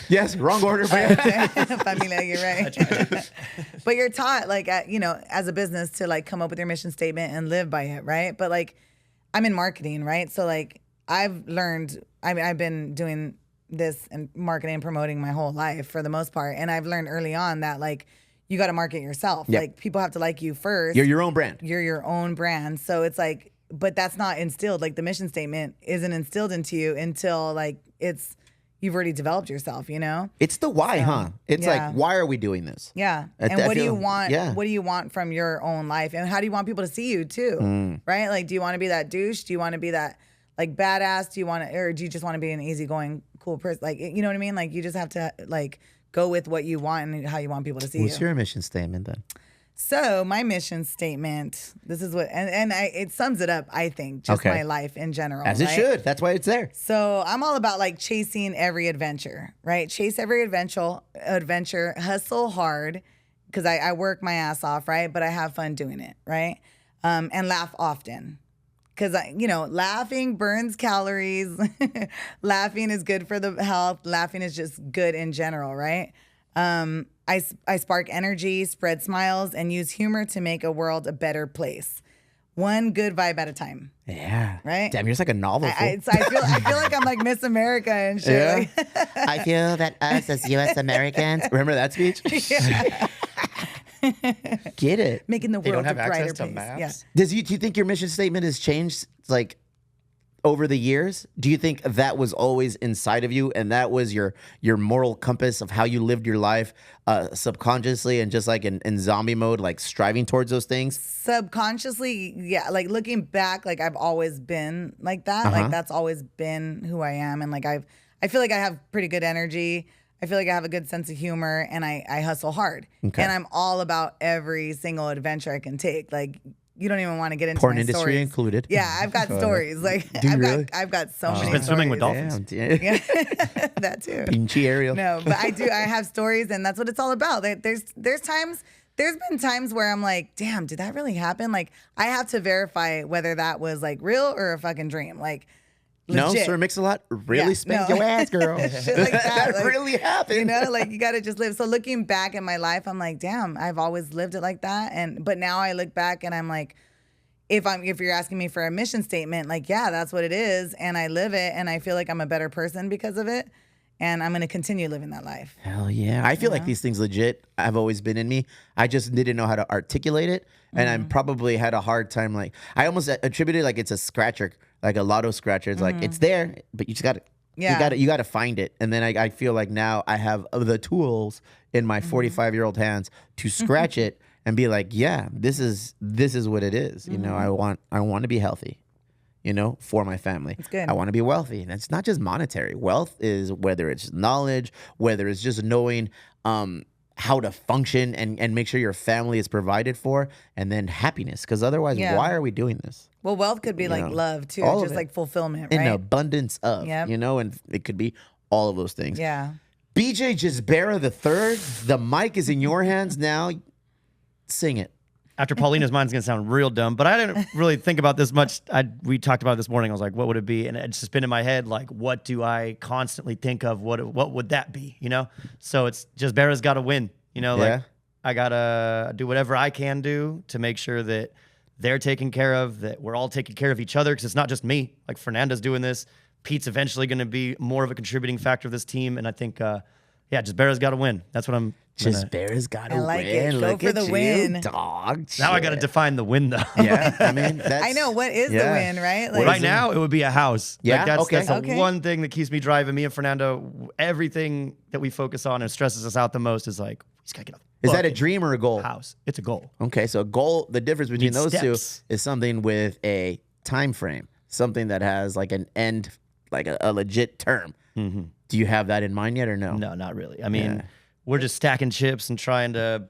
Yes, wrong order. Familia, you're right. But you're taught, like, you know, as a business to like come up with your mission statement and live by it, right? But like, I'm in marketing, right? So like, I've learned. I mean, I've been doing this and marketing and promoting my whole life for the most part, and I've learned early on that like, you got to market yourself. Yep. Like, people have to like you first. You're your own brand. You're your own brand. So it's like, but that's not instilled. Like, the mission statement isn't instilled into you until like you've already developed yourself, you know? It's the why, huh? It's yeah. like, why are we doing this? Yeah. I And what do you feel- want? yeah. What do you want from your own life? And how do you want people to see you too? Right? Like, do you want to be that douche? Do you want to be that like badass? Do you want to, or do you just want to be an easygoing, cool person? Like, you know what I mean? Like, you just have to like go with what you want and how you want people to see What's you. your mission statement then? So my mission statement, this is what, and it sums it up, I think, just Okay. my life in general. As it right? should. That's why it's there. So I'm all about like chasing every adventure, right? Chase every adventure, hustle hard, because I work my ass off, right? But I have fun doing it, right? And laugh often. Because, laughing burns calories. Laughing is good for the health. Laughing is just good in general, right? I spark energy, spread smiles, and use humor to make a world a better place. One good vibe at a time. Yeah. Right? Damn, you're just like a novel. I feel like I'm like Miss America and shit. Yeah. Like, I feel that us as U.S. Americans. Remember that speech? Get it. making the They world don't have a brighter access to place. maps? Yeah. Do you think your mission statement has changed like over the years? Do you think that was always inside of you and that was your moral compass of how you lived your life subconsciously and just like in zombie mode, like striving towards those things? Subconsciously, yeah. Like looking back, like I've always been like that. Like that's always been who I am. And like I feel like I have pretty good energy. I feel like I have a good sense of humor and I hustle hard. Okay. And I'm all about every single adventure I can take. Like you don't even want to get into Porn my industry stories. included. Yeah, I've got stories. Like Do you really? I've got so many. She's been swimming with stories. dolphins. Damn. Yeah, that too. Pinchy Ariel. No, but I have stories, and that's what it's all about. There's been times where I'm like, damn, did that really happen? Like I have to verify whether that was like real or a fucking dream. Like No, legit. Sir Mix-a-Lot really Yeah, spanked no. your ass, girl. Shit like that, like, really happened. You know, like you gotta just live. So looking back at my life, I'm like, damn, I've always lived it like that. But now I look back and I'm like, if you're asking me for a mission statement, like, yeah, that's what it is. And I live it and I feel like I'm a better person because of it. And I'm gonna continue living that life. Hell yeah. I feel like these things legit have always been in me. I just didn't know how to articulate it. And I probably had a hard time. Like I almost attributed like it's a scratcher, like a lotto scratcher. It's like it's there, but you just gotta you gotta find it. And then I feel like now I have the tools in my 45-year-old hands to scratch it and be like, yeah, this is what it is. You know, I want to be healthy, you know, for my family. It's good. I want to be wealthy. And it's not just monetary. Wealth is whether it's knowledge, whether it's just knowing how to function and make sure your family is provided for, and then happiness. Because otherwise, Yeah. why are we doing this? Well, wealth could be like know, love too, all of just it. like fulfillment, In right? abundance of, Yep. you know, and it could be all of those things. Yeah. BJ Gisbera the third, the mic is in your hands now. Sing it. After Paulina's, mine's gonna sound real dumb, but I didn't really think about this much. We talked about it this morning. I was like, what would it be? And it's just been in my head, like, what do I constantly think of? What would that be? You know? So it's just Bera's got to win. You know, like Yeah. I gotta do whatever I can do to make sure that they're taken care of, that we're all taking care of each other, because it's not just me. Like Fernanda's doing this. Pete's eventually going to be more of a contributing factor of this team, and I think, just Bera's got to win. That's what I'm. Gisbera's got to I win. like it. Go Look for at the you, win. dog. Now I got to Shit. define the win, though. Yeah, I mean, that's, I know what is the yeah. win, right? What Right is now, it would be a house. Yeah? Like that's Okay. the Okay. one thing that keeps me driving. Me and Fernando, everything that we focus on and stresses us out the most is like, we just got to get a Is that a fucking dream or a goal? house. It's a goal. Okay, so a goal, the difference between Need those steps. two is something with a time frame, something that has like an end, like a legit term. Mm-hmm. Do you have that in mind yet or no? No, not really. I mean, Yeah. we're just stacking chips and trying to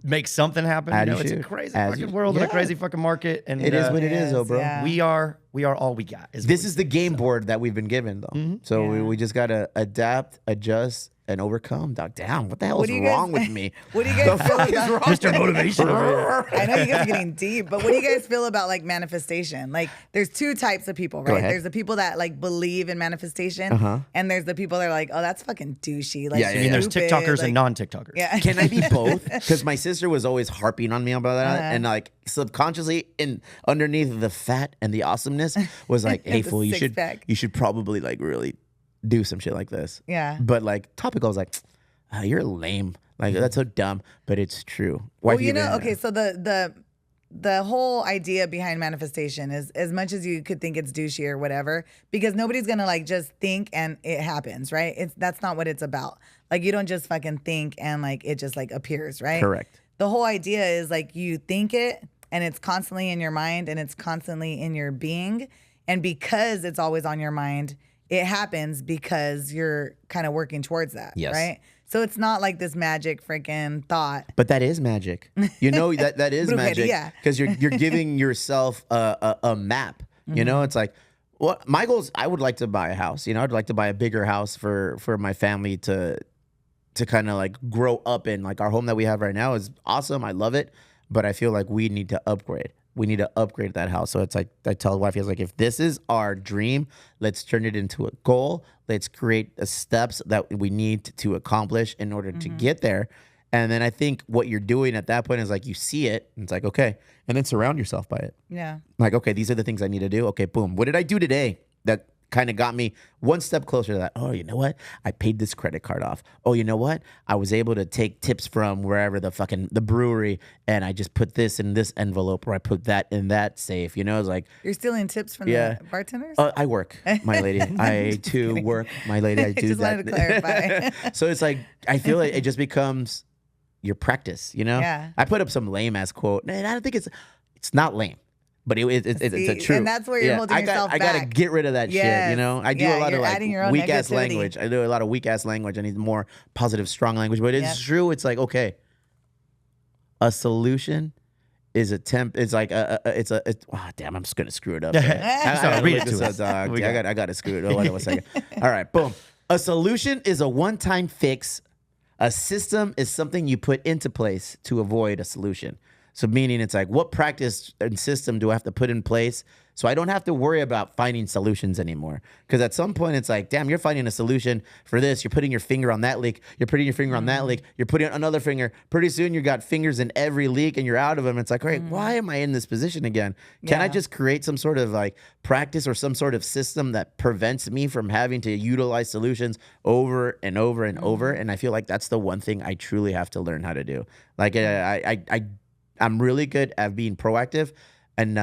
make something happen. As You know, you it's a should. crazy As fucking you- world and yeah. a crazy fucking market. And It is what it is, though, Yes, bro. yeah. we are all we got. Is This what we is the say. game board that we've been given, though. So Yeah. we just got to adapt, adjust, and overcome. Dog, damn, what the hell What is do you guys- wrong with me? What do you guys feel about Mr. Motivation over here. I know you guys are getting deep, but what do you guys feel about like manifestation? Like there's two types of people, right? ahead. There's the people that like believe in manifestation, and there's the people that are like, oh, that's fucking douchey. Like, Yeah, I mean, there's stupid, TikTokers like- and non-TikTokers. Yeah. Can I be both? Because my sister was always harping on me about that, Uh-huh. and like subconsciously, in underneath the fat and the awesomeness, was like, "Hey, The fool, you six-pack. should probably like really do some shit like this." Yeah. But like topical was like, "You're lame. Like that's so dumb," but it's true. Well, you know, okay, so the whole idea behind manifestation is as much as you could think it's douchey or whatever, because nobody's gonna like just think and it happens, right? That's not what it's about. Like you don't just fucking think and like it just like appears, right? Correct. The whole idea is like you think it and it's constantly in your mind and it's constantly in your being. And because it's always on your mind, it happens because you're kind of working towards that. Yes. Right. So it's not like this magic freaking thought. But that is magic. You know that is magic Brujeria. because you're giving yourself a map. You know, it's like, well, my goals. I would like to buy a house. You know, I'd like to buy a bigger house for my family to kind of like grow up in. Like our home that we have right now is awesome. I love it, but I feel like we need to upgrade. we need to upgrade that house. So it's like, I tell the wife, it's like, if this is our dream, let's turn it into a goal. Let's create the steps that we need to accomplish in order to get there. And then I think what you're doing at that point is like, you see it, and it's like, okay, and then surround yourself by it. Yeah. Like, okay, these are the things I need to do. Okay, boom. What did I do today that kind of got me one step closer to that? Oh, you know what? I paid this credit card off. Oh, you know what? I was able to take tips from wherever the brewery, and I just put this in this envelope, or I put that in that safe. You know, it's like, You're stealing tips from Yeah. the bartenders? I work, my lady. I too work, my lady. I do Just that. wanted to clarify. So it's like, I feel like it just becomes your practice, you know? Yeah. I put up some lame ass quote, and I don't think it's not lame, but it's a true. And that's where you're holding yourself I gotta back. get rid of that shit, you know? I do a lot of you're like adding your own weak ass negativity. language. I do a lot of weak ass language. I need more positive, strong language, but it's true. It's like, okay, a solution is a temp. It's like damn, I'm just gonna screw it up. Read it to us. I gotta screw it. Hold on 1 second. All right, boom. A solution is a one-time fix. A system is something you put into place to avoid a solution. So meaning it's like, what practice and system do I have to put in place so I don't have to worry about finding solutions anymore? Because at some point it's like, damn, you're finding a solution for this. You're putting your finger on that leak. You're putting your finger on that leak. You're putting another finger. Pretty soon you got fingers in every leak and you're out of them. It's like, all right, why am I in this position again? Can I just create some sort of like practice or some sort of system that prevents me from having to utilize solutions over and over and over? And I feel like that's the one thing I truly have to learn how to do. Like I'm really good at being proactive, and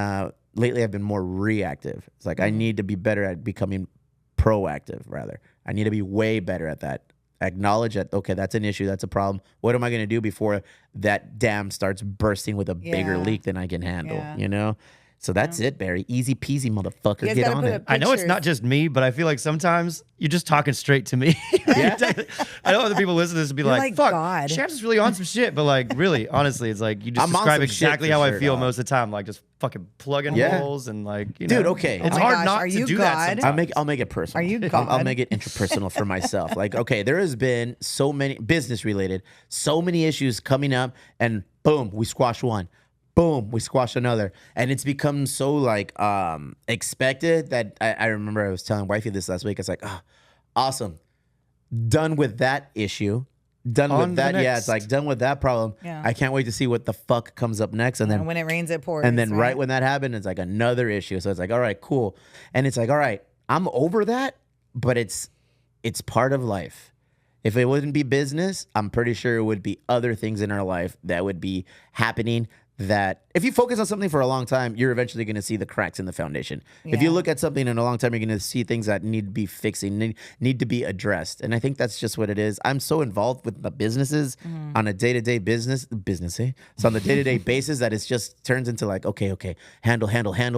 lately I've been more reactive. It's like I need to be better at becoming proactive, rather. I need to be way better at that. Acknowledge that, okay, that's an issue, that's a problem. What am I going to do before that dam starts bursting with a bigger leak than I can handle, you know? So that's it, Barry. Easy peasy, motherfucker. guys Get gotta on put it. I know it's not just me, but I feel like sometimes you're just talking straight to me. I know other people listen to this and be like, fuck, God. Shamps is really on some shit. But like, really, honestly, it's like you just I'm on describe some shit exactly for how I sure, feel dog. most of the time. Like just fucking plugging holes and like, you know. Dude, okay. It's Oh my hard gosh, not are to you do that God? sometimes. I'll make it personal. Are you I'll God? make it interpersonal for myself. Like, okay, there has been so many business related, so many issues coming up, and boom, we squash one. Boom, we squash another. And it's become so like expected that I remember I was telling wifey this last week. It's like, oh, awesome. Done with that issue. Done On with to that. the Yeah, next. it's like done with that problem. Yeah. I can't wait to see what the fuck comes up next. And then when it rains, it pours. and then right when that happened, it's like another issue. So it's like, all right, cool. And it's like, all right, I'm over that, but it's part of life. If it wouldn't be business, I'm pretty sure it would be other things in our life that would be happening that if you focus on something for a long time, you're eventually going to see the cracks in the foundation. If you Yeah. look at something in a long time, you're going to see things that need to be fixing, need to be addressed. And I think that's just what it is. I'm so involved with the businesses on a day-to-day business, so on the day-to-day basis that it's just turns into like, okay, handle,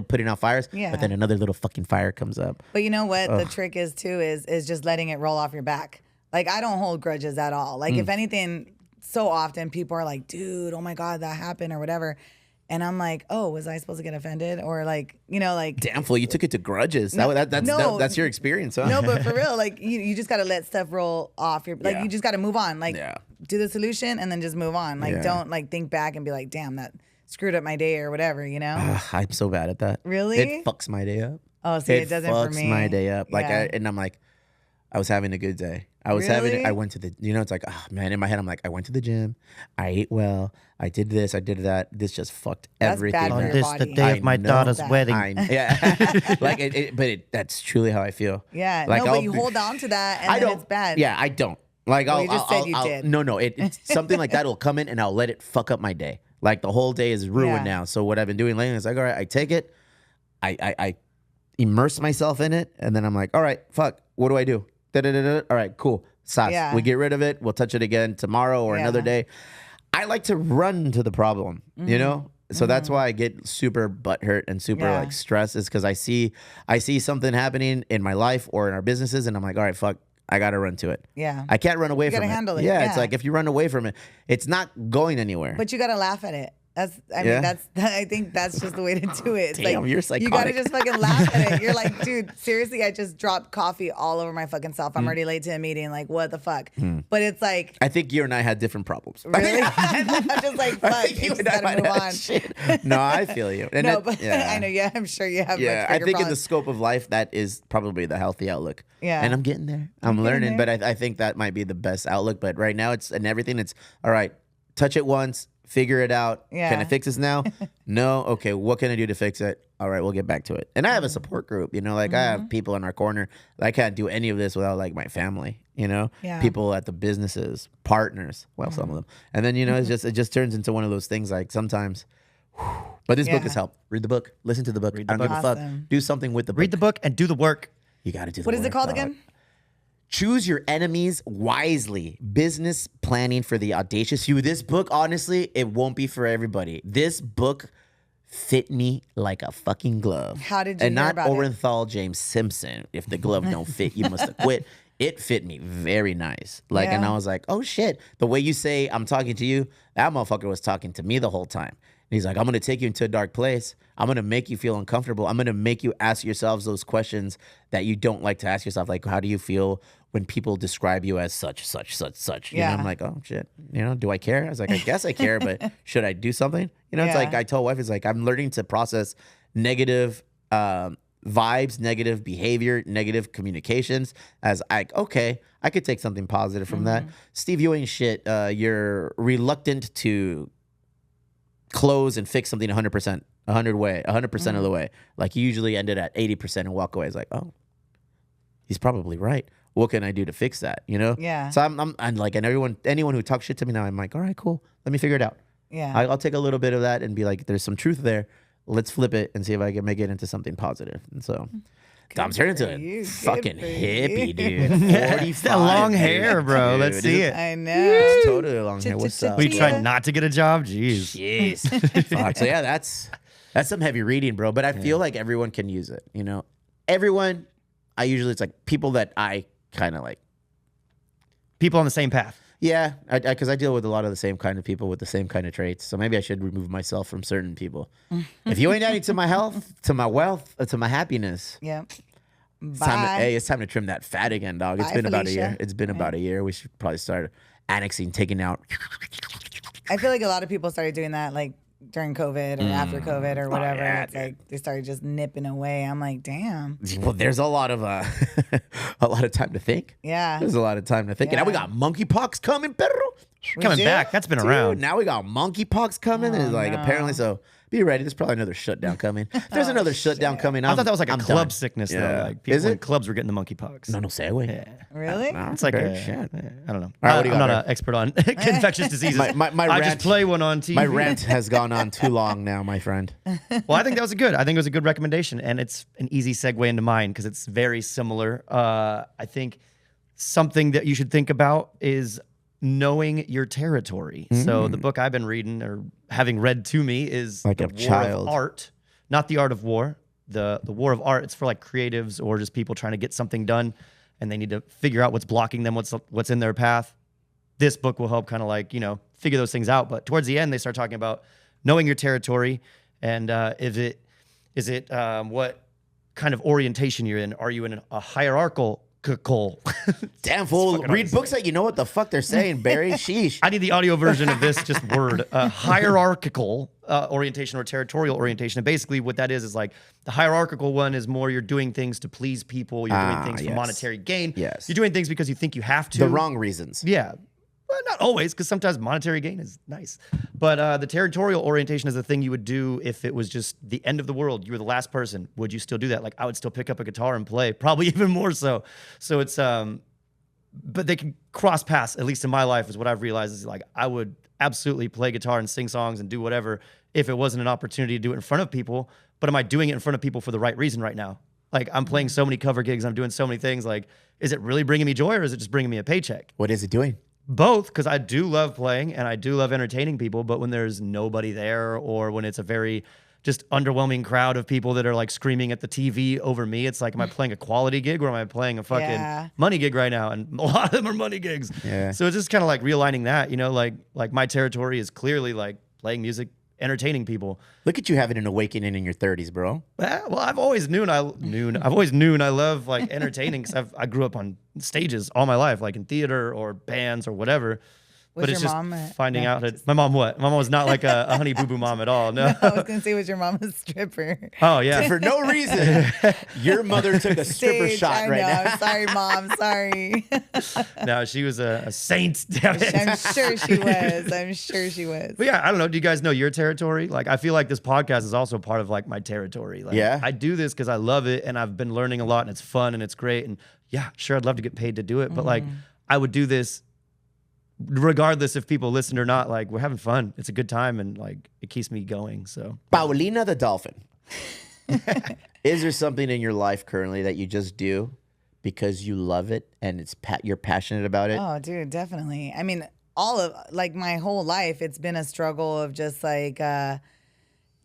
putting out fires. Yeah. But then another little fucking fire comes up. But you know what the trick is too is just letting it roll off your back. Like I don't hold grudges at all. Like if anything, so often people are like, dude, oh my God, that happened or whatever. And I'm like, oh, was I supposed to get offended? Or like, you know, like Damn fool, you took it to grudges. That's your experience, huh? no, but for real, like you just gotta let stuff roll off your like Yeah. you just gotta move on. Like Yeah. do the solution and then just move on. Like Yeah. don't like think back and be like, damn, that screwed up my day or whatever, you know? I'm so bad at that. Really? It fucks my day up. Oh, see, it doesn't for fucks me. my day up. Like, Yeah. and I'm like, I was having a good day. I Really? went to the, it's like, oh man, in my head, I'm like, I went to the gym. I ate well. I did this. I did that. This just fucked That's everything bad for up. your This body. the day I of my know daughter's that. wedding. Yeah. Like, that's truly how I feel. Yeah. Like, no, but I'll you be- hold on to that and I then don't. it's bad. Yeah, I don't. Like, Well, I'll, you just I'll, said you I'll- did. No, it's something like that will come in and I'll let it fuck up my day. Like the whole day is ruined Yeah. now. So what I've been doing lately is like, all right, I take it, I immerse myself in it, and then I'm like, all right, fuck, what do I do? Da-da-da-da. All right, cool. Sas, Yeah. we get rid of it. We'll touch it again tomorrow or another Yeah. day. I like to run to the problem, you know? So that's why I get super butthurt and super Yeah. like stressed is because I see something happening in my life or in our businesses, and I'm like, all right, fuck, I gotta run to it. Yeah. I can't run away You from gotta it. handle it, Yeah, it's yeah. like if you run away from it, it's not going anywhere. But you gotta laugh at it. I think that's just the way to do it. It's Damn, like, you're you gotta psychotic. just fucking laugh at it. You're like, dude, seriously, I just dropped coffee all over my fucking self. I'm already late to a meeting. Like, what the fuck? But it's like, I think you and I had different problems. really? I'm just like, fuck, I think you you just and I gotta might move have on. shit. No, I feel you. And No, that- but yeah. I know, yeah, I'm sure you have Yeah, much I bigger think in the problems. scope of life, that is probably the healthy outlook. Yeah. And I'm getting there. I'm getting learning, there. but I think that might be the best outlook. But right now, it's all right, touch it once, figure it out. Yeah. Can I fix this now? No. Okay, what can I do to fix it? All right, we'll get back to it. And I have a support group, like I have people in our corner. I can't do any of this without like my family, Yeah. people at the businesses, partners, well, some of them. And then, it just turns into one of those things like sometimes. But this book has Yeah. helped. Read the book. Listen to the book. Read the I don't give a fuck. Awesome. Do something with the book. Read the book and do the work. You got to do the What is it work, called dog. again? Choose your enemies wisely. Business planning for the audacious few. This book, honestly, it won't be for everybody. This book fit me like a fucking glove. How did you And hear not about it? Orenthal James Simpson. If the glove don't fit, you must have quit. It fit me very nice. And Yeah. I was like, oh shit. The way you say I'm talking to you, that motherfucker was talking to me the whole time. And he's like, I'm gonna take you into a dark place. I'm gonna make you feel uncomfortable. I'm gonna make you ask yourselves those questions that you don't like to ask yourself. Like, how do you feel when people describe you as such, such, such, such? Yeah. I'm like, oh shit. Do I care? I was like, I guess I care, but should I do something? It's Yeah. like I told wife, it's like I'm learning to process negative vibes, negative behavior, negative communications as I could take something positive from that. Steve, you ain't shit. You're reluctant to close and fix something 100%, 100% of the way. Like you usually ended at 80% and walk away. It's like, oh, he's probably right. What can I do to fix that? Yeah. So I'm like, and anyone who talks shit to me now, I'm like, all right, cool. Let me figure it out. Yeah. I'll take a little bit of that and be like, there's some truth there. Let's flip it and see if I can make it into something positive. And so I'm turning into for you. a Good fucking for hippie, you. dude. 45. That long dude. hair, bro. Let's Dude, see it's it. I know. It's totally long hair. What's up? We Yeah. try not to get a job. Jeez. Jeez. Fuck. So yeah, that's some heavy reading, bro. But I feel like everyone can use it. Everyone. It's like people that I kind of like. People on the same path. Yeah, because I deal with a lot of the same kind of people with the same kind of traits. So maybe I should remove myself from certain people. If you ain't adding to my health, to my wealth, to my happiness, Yeah. it's time to trim that fat again, dog. It's Bye, been about a Felicia. year. It's been about a year. We should probably start annexing, taking out. I feel like a lot of people started doing that like during COVID or after COVID or whatever. yeah, It's like they started just nipping away. I'm like, damn. Well, there's a lot of time to think. Yeah. There's a lot of time to think. And now we got monkeypox coming, perro. Coming do? back. That's been Dude, around. now we got monkeypox coming. and it's like apparently so. Be ready. There's probably another shutdown coming. If there's another shutdown coming. I thought that was like a I'm club done. sickness, Yeah. though. Like people Is in it? clubs were getting the monkeypox. No, say away. Yeah. Really? No, It's like okay, a, shit. I don't know. right, what do you I'm got not there? an expert on infectious diseases. My I rant- just play one on TV. My rant has gone on too long now, my friend. Well, I think that was I think it was a good recommendation, and it's an easy segue into mine because it's very similar. I think something that you should think about is knowing your territory. So the book I've been reading or having read to me is Like The a War child. of Art, not the Art of War. The War of Art. It's for like creatives or just people trying to get something done, and they need to figure out what's blocking them, what's in their path. This book will help kind of like figure those things out. But towards the end, they start talking about knowing your territory and is it what kind of orientation you're in? Are you in a hierarchical? Damn fool. fucking hard Read to books that you know what the fuck they're saying, Barry. Sheesh. I need the audio version of this just word. Hierarchical orientation or territorial orientation. And basically what that is like the hierarchical one is more you're doing things to please people. You're doing things for yes. monetary gain. Yes. You're doing things because you think you have to. The wrong reasons. Yeah. Well, not always, because sometimes monetary gain is nice. But the territorial orientation is the thing you would do if it was just the end of the world. You were the last person. Would you still do that? Like, I would still pick up a guitar and play, probably even more so. So it's, but they can cross paths, at least in my life, is what I've realized is like, I would absolutely play guitar and sing songs and do whatever if it wasn't an opportunity to do it in front of people. But am I doing it in front of people for the right reason right now? Like, I'm playing so many cover gigs, I'm doing so many things. Like, is it really bringing me joy or is it just bringing me a paycheck? What is it doing? Both, because I do love playing and I do love entertaining people, but when there's nobody there or when it's a very just underwhelming crowd of people that are like screaming at the TV over me, it's like, am I playing a quality gig or am I playing a fucking money gig right now? And a lot of them are money gigs. Yeah. So it's just kind of like realigning that, like my territory is clearly like playing music entertaining people. Look at you having an awakening in your 30s, bro. Well, I've always known I love like entertaining because I grew up on stages all my life, like in theater or bands or whatever. Was But it's your just mom finding yeah, out that my mom what? My mom was not like a honey boo boo mom at all. No. I was gonna say, was your mom a stripper? Oh yeah. For no reason, your mother took a stripper Stage, shot I right know. now. I'm sorry, Mom. Sorry. No, she was a saint. Damn it. I'm sure she was. I'm sure she was. But yeah, I don't know. Do you guys know your territory? Like, I feel like this podcast is also part of like my territory. Like, Yeah. I do this because I love it and I've been learning a lot and it's fun and it's great. And yeah, sure, I'd love to get paid to do it. But like, I would do this regardless if people listen or not. Like, we're having fun. It's a good time and like, it keeps me going. So, Paulina the dolphin. Is there something in your life currently that you just do because you love it and it's you're passionate about it? Oh, dude, definitely. I mean, all of like my whole life, it's been a struggle of just like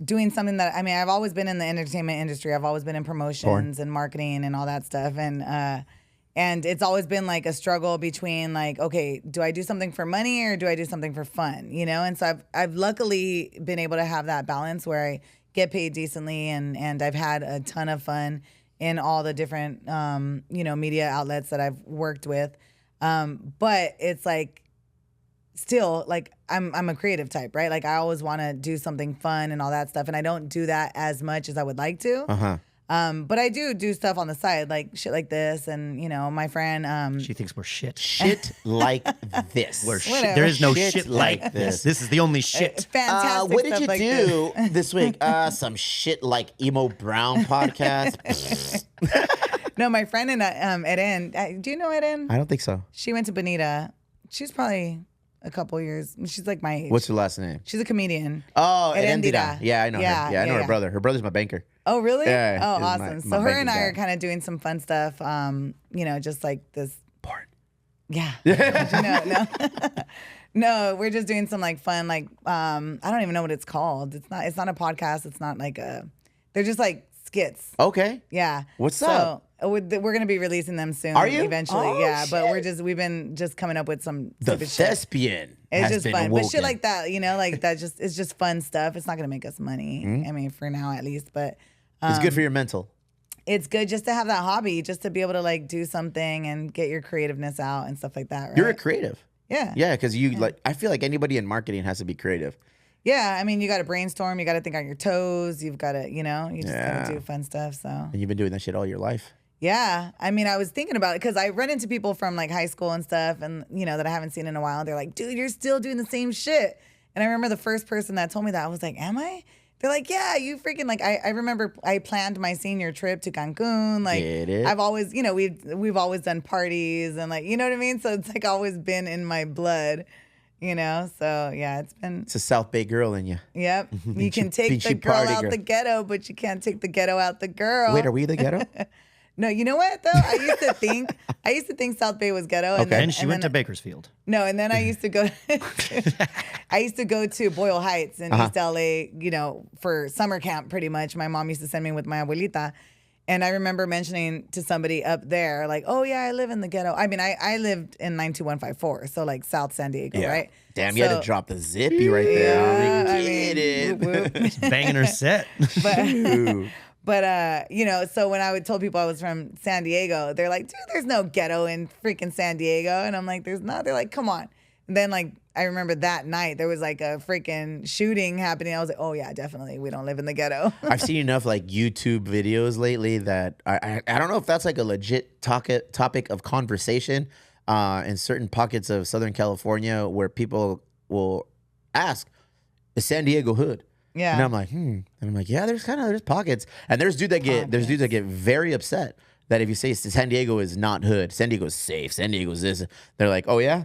doing something that I've always been in the entertainment industry. I've always been in promotions and marketing and all that stuff. And it's always been like a struggle between like, okay, do I do something for money or do I do something for fun? You know? And so I've luckily been able to have that balance where I get paid decently and I've had a ton of fun in all the different media outlets that I've worked with. But it's like still like I'm a creative type, right? Like I always want to do something fun and all that stuff, and I don't do that as much as I would like to. But I do stuff on the side, like shit like this, and my friend. she thinks we're shit. Shit like this. We're shit. Whatever. There is no Shit shit like this. This is the only shit. Fantastic. What did stuff you like do this. this week? Some shit like Emo Brown podcast. No, my friend and Eden. Do you know Eden? I don't think so. She went to Bonita. She's probably a couple years. She's like my age. What's her last name? She's a comedian. Oh, Erendira. Erendira. Yeah, I know her. Yeah, I know her brother. Her brother's my banker. Oh, really? Yeah, Oh, he's my- awesome. my So her and banking I guy. are kind of doing some fun stuff. Just like this. Porn. Yeah. No, we're just doing some like fun, like I don't even know what it's called. It's not a podcast. It's not like they're just like skits. Okay. Yeah. What's so, we're going to be releasing them soon. Are you? Eventually, Oh, yeah. But shit. we've been just coming up with some The stupid shit. thespian. It's has just been fun. awoken. But shit like that, like that it's just fun stuff. It's not going to make us money. Mm-hmm. I mean, for now at least, but It's good for your mental. it's good just to have that hobby, just to be able to like do something and get your creativeness out and stuff like that, right? You're a creative. Yeah. Yeah, because like I feel like anybody in marketing has to be creative. Yeah, I mean, you got to brainstorm. You got to think on your toes. You've got to, you just Yeah. got to do fun stuff. So, And you've been doing that shit all your life. yeah. I mean, I was thinking about it because I run into people from like high school and stuff and, that I haven't seen in a while. They're like, dude, you're still doing the same shit. And I remember the first person that told me that, I was like, am I? They're like, yeah, you freaking like. I remember I planned my senior trip to Cancun. Like, Get it? I've always, we've always done parties and like, you know what I mean. So it's like always been in my blood, So yeah, it's been. It's a South Bay girl in you. Yep, you can take Beachy the girl party out girl. the ghetto, but you can't take the ghetto out the girl. Wait, are we the ghetto? No, you know what though? I used to think South Bay was ghetto. And Okay. then, And she went to Bakersfield. No, and then I used to go. I used to go to Boyle Heights in East LA, for summer camp. Pretty much, my mom used to send me with my abuelita, and I remember mentioning to somebody up there, like, "Oh yeah, I live in the ghetto." I mean, I lived in 92154, so like South San Diego, right? Damn, you had to drop the zippy right there. Yeah, I Get mean, whoop, it. whoop. Banging her set. But so when I would tell people I was from San Diego, they're like, dude, there's no ghetto in freaking San Diego. And I'm like, there's not. They're like, come on. And then like I remember that night there was like a freaking shooting happening. I was like, oh yeah, definitely. We don't live in the ghetto. I've seen enough like YouTube videos lately that I don't know if that's like a legit topic of conversation in certain pockets of Southern California where people will ask, is San Diego hood? Yeah. And I'm like, And I'm like, yeah, there's pockets. And there's dudes that get very upset that if you say San Diego is not hood, San Diego's safe, San Diego's this, they're like, oh yeah?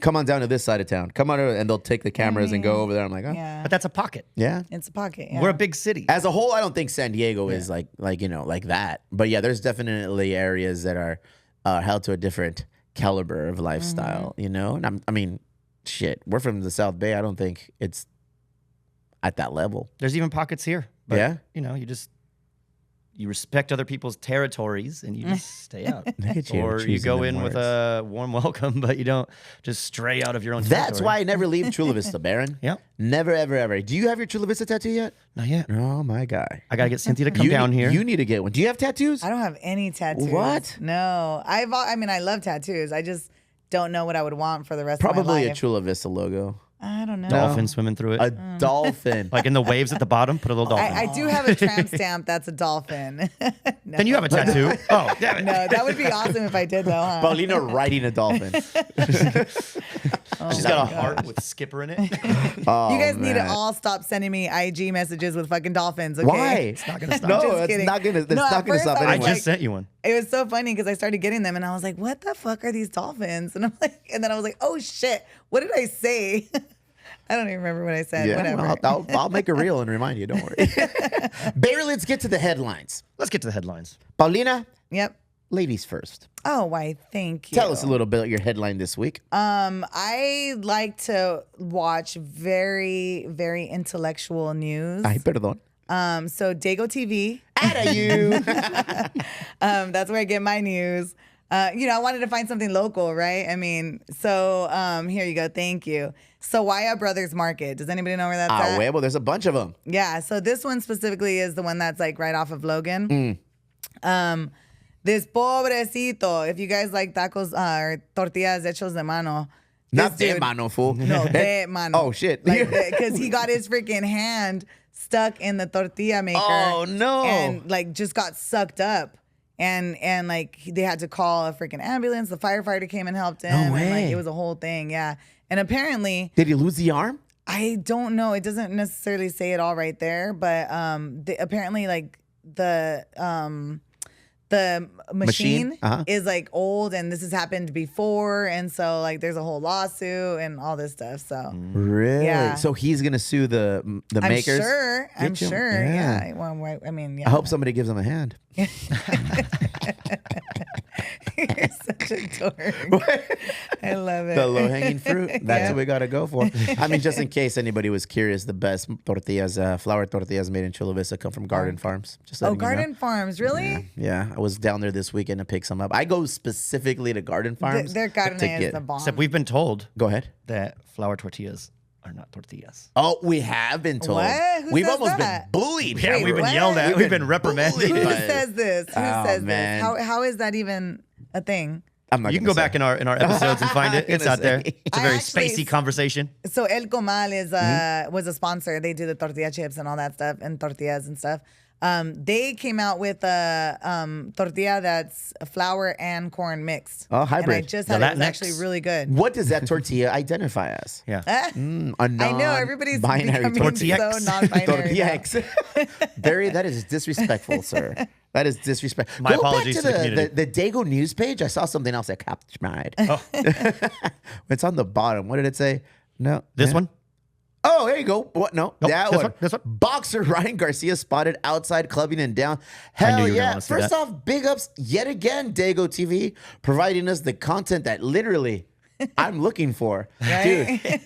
Come on down to this side of town. Come on over, and they'll take the cameras and go over there. I'm like, oh. Yeah. But that's a pocket. Yeah. It's a pocket. Yeah. We're a big city. As a whole, I don't think San Diego is like that. But yeah, there's definitely areas that are held to a different caliber of lifestyle, And I mean, shit, we're from the South Bay. I don't think it's at that level. There's even pockets here. But, Yeah? you you respect other people's territories and you just stay out. Look at you, Or you choosing go them in with words. a warm welcome, but you don't just stray out of your own territory. That's why I never leave Chula Vista, Baron. Yep. Never, ever, ever. Do you have your Chula Vista tattoo yet? Not yet. Oh, my guy. I got to get Cynthia to come You down need, here. You need to get one. Do you have tattoos? I don't have any tattoos. What? No. I mean, I love tattoos. I just don't know what I would want for the rest of my Probably a life. Chula Vista logo. I don't know. Dolphin swimming through it. A dolphin. Like in the waves at the bottom, put a little dolphin. I do have a tramp stamp that's a dolphin. No. Then you have a tattoo. Oh, damn it. No, that would be awesome if I did though, huh? Paulina riding a dolphin. She's got a heart with Skipper in it. Oh, You guys need to man. all stop sending me IG messages with fucking dolphins, okay? Why? It's not going to stop. No, Just it's kidding. not gonna. It's No, at not gonna first stop I was I anyone. just sent you one. It was so funny because I started getting them and I was like, what the fuck are these dolphins? And I'm like, and then I was like, oh shit, what did I say? I don't even remember what I said. Yeah, Whatever. well, I'll make a reel and remind you. Don't worry. Barry, let's get to the headlines. Let's get to the headlines. Paulina, Yep. ladies first. Oh, why? Thank you. Tell us a little bit about your headline this week. I like to watch very, very intellectual news. Ay, perdón. So Dago TV. At you. That's where I get my news. I wanted to find something local, right? I mean, so here you go. Thank you. Sawaya Brothers Market. Does anybody know where that's at? Huevo, there's a bunch of them. Yeah. So this one specifically is the one that's like right off of Logan. This pobrecito. If you guys like tacos or tortillas hechos de mano. Not this de dude- mano, fool. No, de mano. Oh, shit. Because he got his freaking hand stuck in the tortilla maker. Oh, no. And like just got sucked up. And like they had to call a freaking ambulance. The firefighter came and helped him. No And like way. it was a whole thing. Yeah. And apparently, Did he lose the arm? I don't know. It doesn't necessarily say it all right there, but apparently like the machine Uh-huh. is like old and this has happened before, and so like there's a whole lawsuit and all this stuff. So Really? Yeah. So he's gonna sue the I'm makers. sure. I'm Get you- sure. yeah. Yeah. Well, I mean, yeah. I hope somebody gives him a hand. You're such a dork. I love it. The low hanging fruit. That's Yeah. what we gotta go for. I mean, just in case anybody was curious, the best tortillas, flour tortillas made in Chula Vista come from Garden Farms. Just Oh, letting you know. Garden Farms, really? Yeah, I was down there this weekend to pick some up. I go specifically to Garden Farms. Their carne to is get- the bomb. Except we've been told Go ahead. that flour tortillas are not tortillas. Oh, we have been told. What? Who We've says almost that? been bullied. Yeah, Wait, we've been what? yelled at. We've We've been been reprimanded. Who bullied. says this? Who Oh, says man. this? How is that even a thing? I'm not You can gonna go back say. in our episodes and find it. I'm It's gonna out there. say. It's a I very actually- spacey conversation. So El Comal is Mm-hmm. was a sponsor. They do the tortilla chips and all that stuff and tortillas and stuff. They came out with a tortilla that's flour and corn mixed. Oh, And I hybrid. just The had it. It was Latinx. actually really good. What does that tortilla identify as? Yeah. Ah, A I know everybody's non-binary becoming tortilla. so non-binary. Tortilla now. X. Barry, that is disrespectful, sir. That is disrespectful. My Go apologies back to the to community. the Dago news page. I saw something else that captured my eye. Oh, It's on the bottom. What did it say? No. this Yeah. one? Oh, there you go. What? No, Nope, that this one. one, this one. Boxer Ryan Garcia spotted outside clubbing and down. I knew Hell you were gonna yeah! wanna see First that. off, big ups yet again, Dago TV, providing us the content that literally I'm looking for, Right? dude.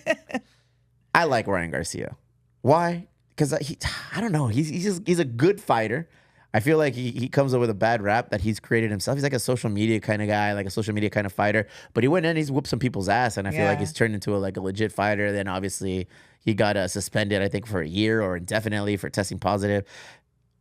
I like Ryan Garcia. Why? Because I don't know. He's a good fighter. I feel like he comes up with a bad rap that he's created himself. He's like a social media kind of guy, like a social media kind of fighter. But he went in, he's whooped some people's ass, and I feel like Yeah. he's turned into a legit fighter. Then obviously he got suspended, I think, for a year or indefinitely for testing positive.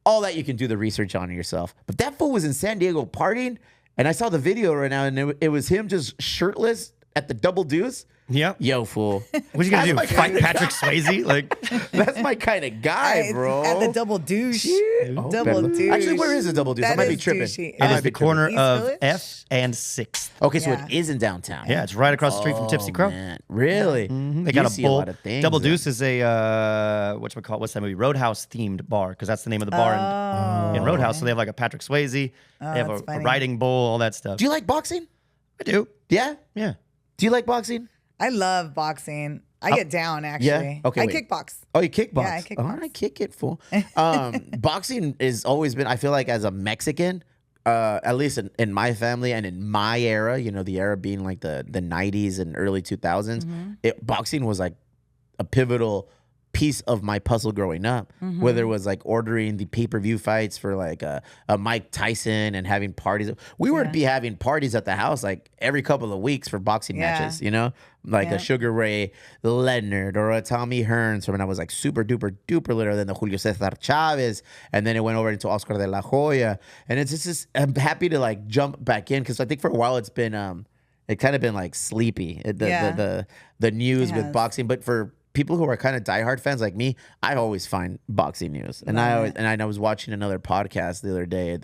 All that you can do the research on yourself. But that fool was in San Diego partying, and I saw the video right now, and it was him just shirtless at the Double Deuce. Yep. Yo, fool. What you gonna do? That's my Fight kinda Patrick Swayze? Like, That's my kind of guy, It's bro. At the double douche. Oh, Double better- douche. Actually, where is the Double Deuce? I That might be is tripping. douchey. I it might is be the corner East of Village? F and 6th. Okay, so Yeah. it is in downtown. Yeah, it's right across the street from Tipsy Crow. Man. Really? They got You a see bull. lot of things Double then. Deuce is a whatchamacallit, what's that movie? Roadhouse themed bar, because that's the name of the bar in Roadhouse. So they have like a Patrick Swayze, they have that's a funny. riding bull, all that stuff. Do you like boxing? I do. Yeah. Yeah. Do you like boxing? I love boxing. I get down actually. Yeah? Okay, I wait. kickbox. Oh, you kickbox? Yeah, I kickbox. All right, kick it, fool. Boxing has always been, I feel like, as a Mexican, at least in my family and in my era, the era being like the 90s and early 2000s, Mm-hmm. boxing was like a pivotal piece of my puzzle growing up, whether it was like ordering the pay-per-view fights for like a Mike Tyson and having parties. We would be having parties at the house like every couple of weeks for boxing matches, you know, like a Sugar Ray Leonard or a Tommy Hearns from when I was like super duper duper little, then the Julio Cesar Chavez, and then it went over into Oscar de la Hoya. And it's just I'm happy to like jump back in because I think for a while it's been it kind of been like sleepy, the news with boxing, but for people who are kind of diehard fans like me, I always find boxing news. And I was watching another podcast the other day,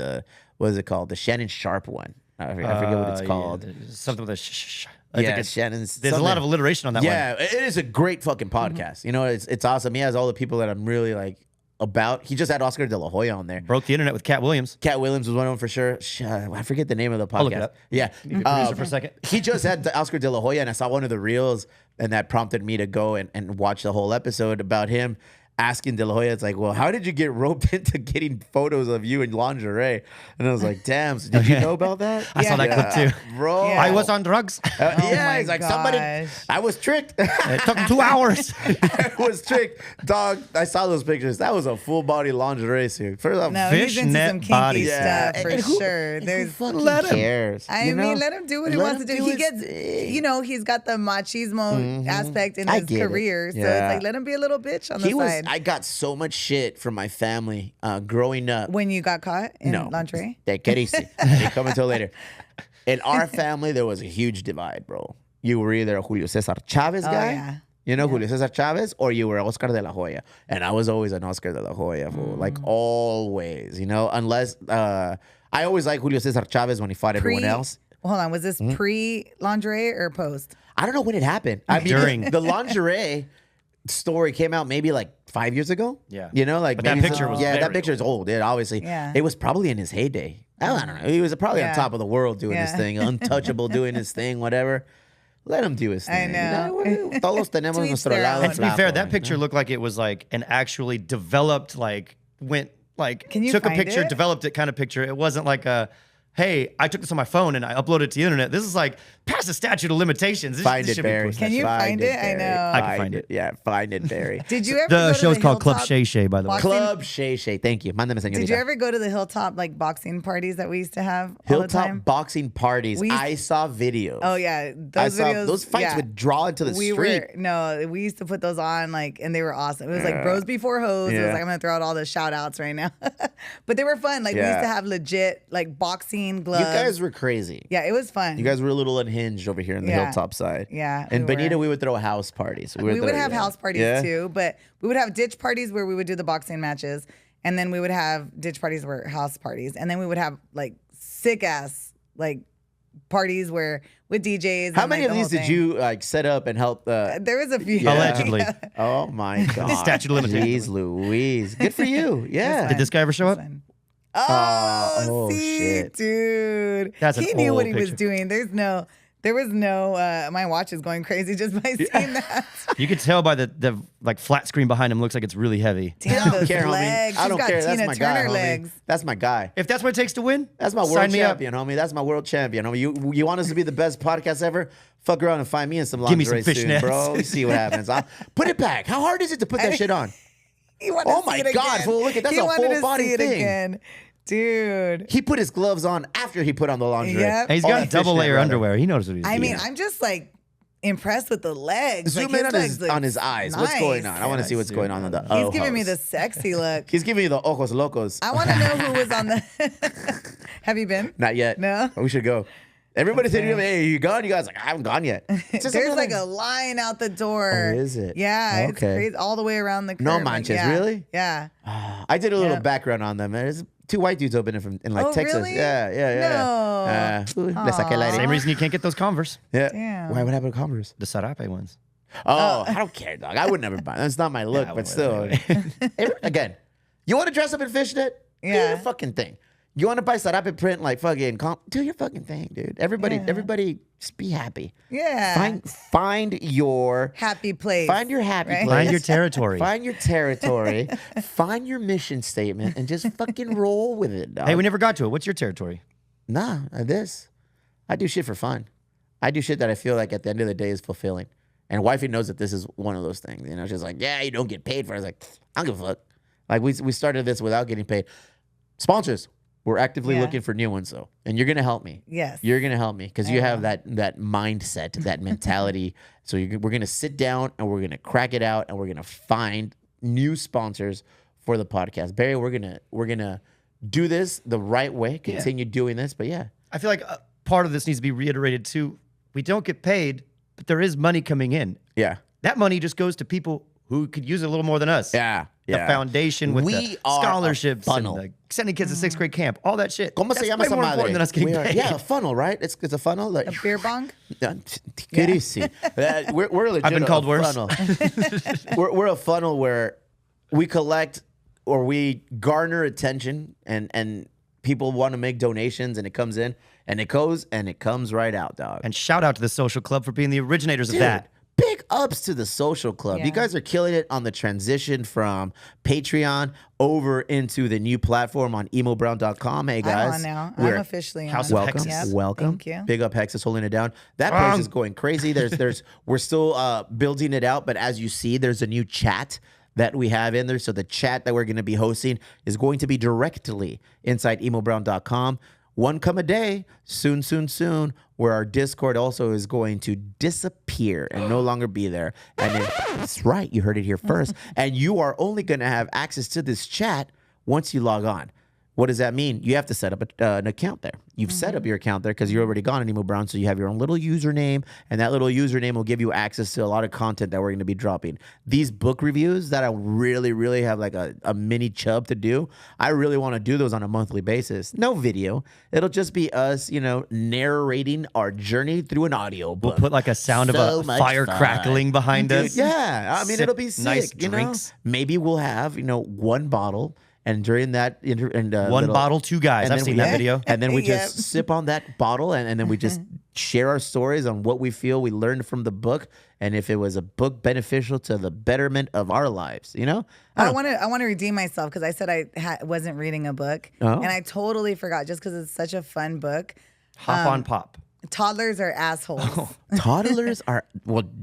what is it called? The Shannon Sharp one. I forget what it's called. Something with a I think it's Shannon's. There's a lot of alliteration on that one. Yeah, it is a great fucking podcast. You know, it's awesome. He has all the people that I'm really like about. He just had Oscar de la Hoya on there. Broke the internet with Cat Williams. Cat Williams was one of them for sure. I forget the name of the podcast. I'll look it up. Yeah. You can produce it for a second. He just had Oscar de la Hoya, and I saw one of the reels, and that prompted me to go and watch the whole episode about him asking De La Hoya. It's like, well, how did you get roped into getting photos of you in lingerie? And I was like, damn, so did you know about that? I saw that clip too. Bro. Yeah. I was on drugs. Yeah, he's like, somebody, gosh. I was tricked. It took 2 hours. I was tricked. Dog, I saw those pictures. That was a full body lingerie suit. First off, No, he's into Fishnet some kinky body. stuff for And who- sure. and There's who fucking Let him. cares? I you know? mean, let him do what he Let wants to him do. He his gets, thing. you know, he's got the machismo aspect in I his get it. career. So Yeah. it's like, let him be a little bitch on the He was. side. I got so much shit from my family growing up. When you got caught in lingerie? Take it easy. They come until later. In our family, there was a huge divide, bro. You were either a Julio Cesar Chavez guy. yeah. You know, Julio Cesar Chavez, or you were Oscar de la Hoya. And I was always an Oscar de la Hoya, fool. Like always, you know, unless I always like Julio Cesar Chavez when he fought everyone else. Hold on, was this pre-lingerie or post? I don't know when it happened. I mean, During. the lingerie story came out maybe like 5 years ago. Yeah. You know, like But that maybe picture was yeah, very that picture is old. It obviously. Yeah. It was probably in his heyday. I don't know. He was probably on Yeah. top of the world doing his Yeah. thing, untouchable doing his thing, whatever. Let him do his thing. know. You know? Todos tenemos To each nuestro their lado own. And to be fair, flaco, that you picture know? looked like it was like an actually developed, like went like Can you took a find picture, it? developed it kind of picture. It wasn't like a, hey, I took this on my phone and I uploaded it to the internet. This is like past the statute of limitations. This, Find this it, should be Barry. professional. Can you find it? I Barry. know. I can find it. Yeah, find it, Barry. Did you ever The go to show's the called Club Hilltop Shay Shay, by the way. boxing- Club Shay Shay. Thank you. Mándame, señorita. Did you ever go to the Hilltop like boxing parties that we used to have all the Hilltop time? boxing parties. We used- I saw videos. Oh yeah, I those saw videos. those fights yeah. would draw into the we street. we used to put those on like, and they were awesome. It was like bros before hoes. It was Yeah. like I'm gonna throw out all the shout outs right now, but they were fun. Like we used Yeah. to have legit like boxing gloves. You guys were crazy. yeah, it was fun. You guys were a little unhinged over here in the Yeah. Hilltop side. Yeah, And we Benita, were. we would throw house parties. we would have house parties Yeah? too, but we would have ditch parties where we would do the boxing matches, and then we would have ditch parties where house parties, and then we would have like sick ass like parties where with DJs. How and, many like, of the these whole did thing. you like set up and help? There was a few. Yeah. Allegedly. Oh my God. Statute of limitations. Jeez Louise. Good for you. Yeah. Did this guy ever show up? Fun. Oh, Oh, see, shit. dude. That's an he knew what old he was picture. doing. There was no, my watch is going crazy just by seeing that. You could tell by the like flat screen behind him looks like it's really heavy. Damn, I don't those care, legs. homie. I She's don't got care. That's Tina my Turner guy, homie. legs. That's my guy. If that's what it takes to win, That's my world sign me up. champion, homie. That's my world champion, homie. You want us to be the best podcast ever? Fuck around and find me in some Give me some lingerie soon, fishnets. bro. We see what happens. Put it back. How hard is it to put that shit on? He wanted Oh to my see it God, again. fool, look at- that's He a wanted full to body see it thing. again. Dude. He put his gloves on after he put on the lingerie. Yep. And he's Oh, got that double fishnet, layer rather. underwear. He knows what he's I doing. mean, I'm just like impressed with the legs. Zoom like, in on legs look on his eyes. What's going on? nice. I want to see what's going on in the He's giving me the sexy look. He's giving you the ojos locos. I want to know who was on the. Have you been? Not yet. No? We should go. Everybody's saying, Okay. "Hey, you gone?" You guys like, "I haven't gone yet." It's just There's another- like a line out the door. Oh, is it? Yeah, it's Okay. crazy. All the way around the curve. No like, manches, yeah. really? Yeah. I did a little Yep. background on them. There's two white dudes opening from in like Oh, Texas. really? Yeah. Le saqué el aire. Same reason you can't get those Converse, Yeah. Damn. Why? What happened to Converse? the Sarape ones. Oh, I don't care, dog. I would never buy. That's not my look, Yeah, but well, still. Again, you want to dress up in fishnet? Do Yeah. your fucking thing. You want to buy sarape print like fucking? Do your fucking thing, dude. Everybody, just be happy. Yeah. Find your Happy place. Find your happy right? place. Find your territory. Find your territory. Find your mission statement and just fucking roll with it, dog. Hey, we never got to it. What's your territory? Nah, this. I do shit for fun. I do shit that I feel like at the end of the day is fulfilling. And wifey knows that this is one of those things. You know, she's like, yeah, you don't get paid for it. I was like, I don't give a fuck. Like, we started this without getting paid. Sponsors. We're actively looking for new ones, though. And you're going to help me. Yes. You're going to help me because you have that mindset, that mentality. So we're going to sit down and we're going to crack it out and we're going to find new sponsors for the podcast. Barry, we're going to do this the right way, continue doing this. But yeah. I feel like part of this needs to be reiterated too. We don't get paid, but there is money coming in. Yeah. That money just goes to people who could use it a little more than us. Yeah. The foundation with the are scholarships a and funnel. the sending kids to sixth grade camp, all that shit. ¿Cómo se That's llama way esa more madre? important than us getting paid. Yeah, a funnel, right? It's a funnel. Like, A beer bong? Crazy. We're legit. I've been called a worse. Funnel. we're a funnel where we collect or we garner attention and people want to make donations and it comes in and it goes and it comes right out, dog. And shout out to the social club for being the originators of Dude, that. big ups to the social club. Yeah. You guys are killing it on the transition from Patreon over into the new platform on emobrown.com. Hey guys. I'm on now. I'm we're- officially on. House of Welcome, Hexes. Yep. welcome. Thank you. Big up Hexes holding it down. That place is going crazy. We're still building it out, but as you see, there's a new chat that we have in there. So the chat that we're going to be hosting is going to be directly inside emobrown.com. One come a day, soon, where our Discord also is going to disappear and no longer be there. And that's right, you heard it here first. And you are only going to have access to this chat once you log on. What does that mean? You have to set up an account there. You've set up your account there because you're already gone on Emo Brown, so you have your own little username, and that little username will give you access to a lot of content that we're going to be dropping. These book reviews that I really have like a mini chub to do, I really want to do those on a monthly basis. No video. It'll just be us, narrating our journey through an audio book. We'll put like a sound So of a much fire fun. crackling behind us. Yeah, I mean, Sip it'll be sick. nice drinks. Maybe we'll have one bottle, and during that One bottle, two guys. and I've then seen we- that video. and then we Yep. just sip on that bottle, and then we just share our stories on what we feel we learned from the book, and if it was a book beneficial to the betterment of our lives. I want to redeem myself because I said I wasn't reading a book, Oh. and I totally forgot just because it's such a fun book. Hop on pop. Toddlers are assholes. Toddlers are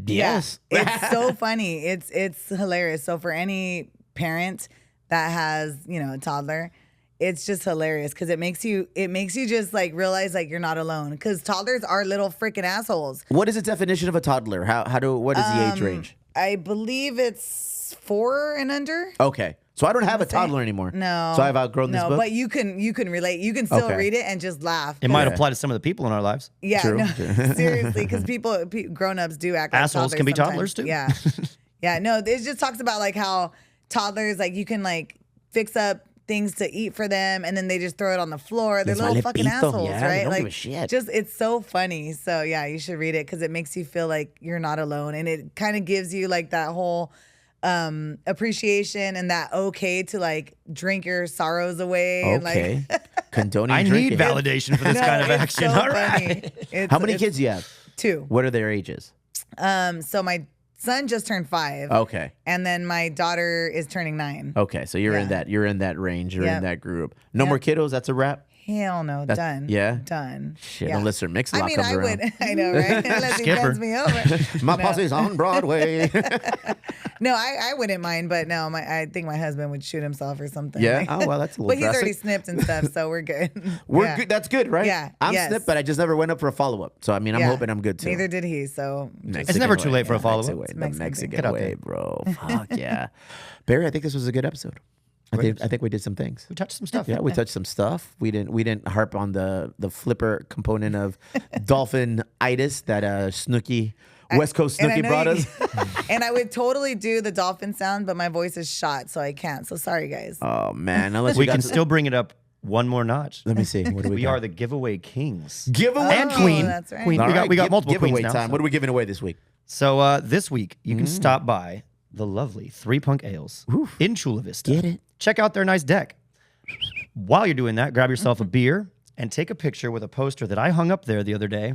yes. It's so funny. It's hilarious. So for any parent that has a toddler, it's just hilarious because it makes you just like realize like you're not alone because toddlers are little freaking assholes. What is the definition of a toddler? What is the age range? I believe it's 4 and under. Okay, so I don't have a toddler anymore. No, so I've outgrown this book. but you can relate. You can still Okay. read it and just laugh. It might apply to some of the people in our lives. Yeah, True. no, seriously, because grown-ups do act like Assholes toddlers can be sometimes. toddlers, too. Yeah, yeah. No, it just talks about like how toddlers like you can like fix up things to eat for them, and then they just throw it on the floor. They're Les little vale fucking pito. assholes, Yeah, they right? don't Like, give a shit. just it's so funny. So yeah, you should read it because it makes you feel like you're not alone, and it kind of gives you like that whole appreciation and that okay to like drink your sorrows away. And, Okay, like, condoning I drinking. need validation for this no, kind of it's action. so All right. funny. It's- How many it's kids do you have? 2. What are their ages? So my son just turned 5. Okay. And then my daughter is turning 9. Okay, so you're in Yeah. that range. You're in Yep. that group. No more kiddos. That's a wrap. Hell no, done. yeah? Done. Shit, Yeah. unless their mix-a-lot I mean, comes I around. would. I know, right? Unless he Skipper. bends me over. My posse's on Broadway. No, I wouldn't mind, but no, I think my husband would shoot himself or something. Yeah? Like- Oh, well, that's a little But he's already drastic. snipped and stuff, so we're good. We're Yeah. good. That's good, right? Yeah, I'm yes. snipped, but I just never went up for a follow-up. So, I mean, I'm Yeah. hoping I'm good, too. Neither did he, so Mexican never too way. late for a Yeah, follow-up. Mexican way. The Mexican thing. Mexican Get out way, there. bro. Fuck yeah. Barry, I think this was a good episode. I think we did some things. We touched some stuff. Yeah, we touched some stuff. We didn't harp on the flipper component of dolphin-itis that Snooki, West Coast and I Snooki know brought you- us. and I would totally do the dolphin sound, but my voice is shot, so I can't. So sorry, guys. Oh man, unless We you got can to- still bring it up one more notch. Let me see. What do we We got? are the giveaway kings. giveaway and Oh, queen. that's right. Queen. All We got right, multiple giveaway queens now. time. so. What are we giving away this week? So this week, you can stop by the lovely 3 Punk Ales in Chula Vista. Get it? Check out their nice deck. While you're doing that, grab yourself a beer and take a picture with a poster that I hung up there the other day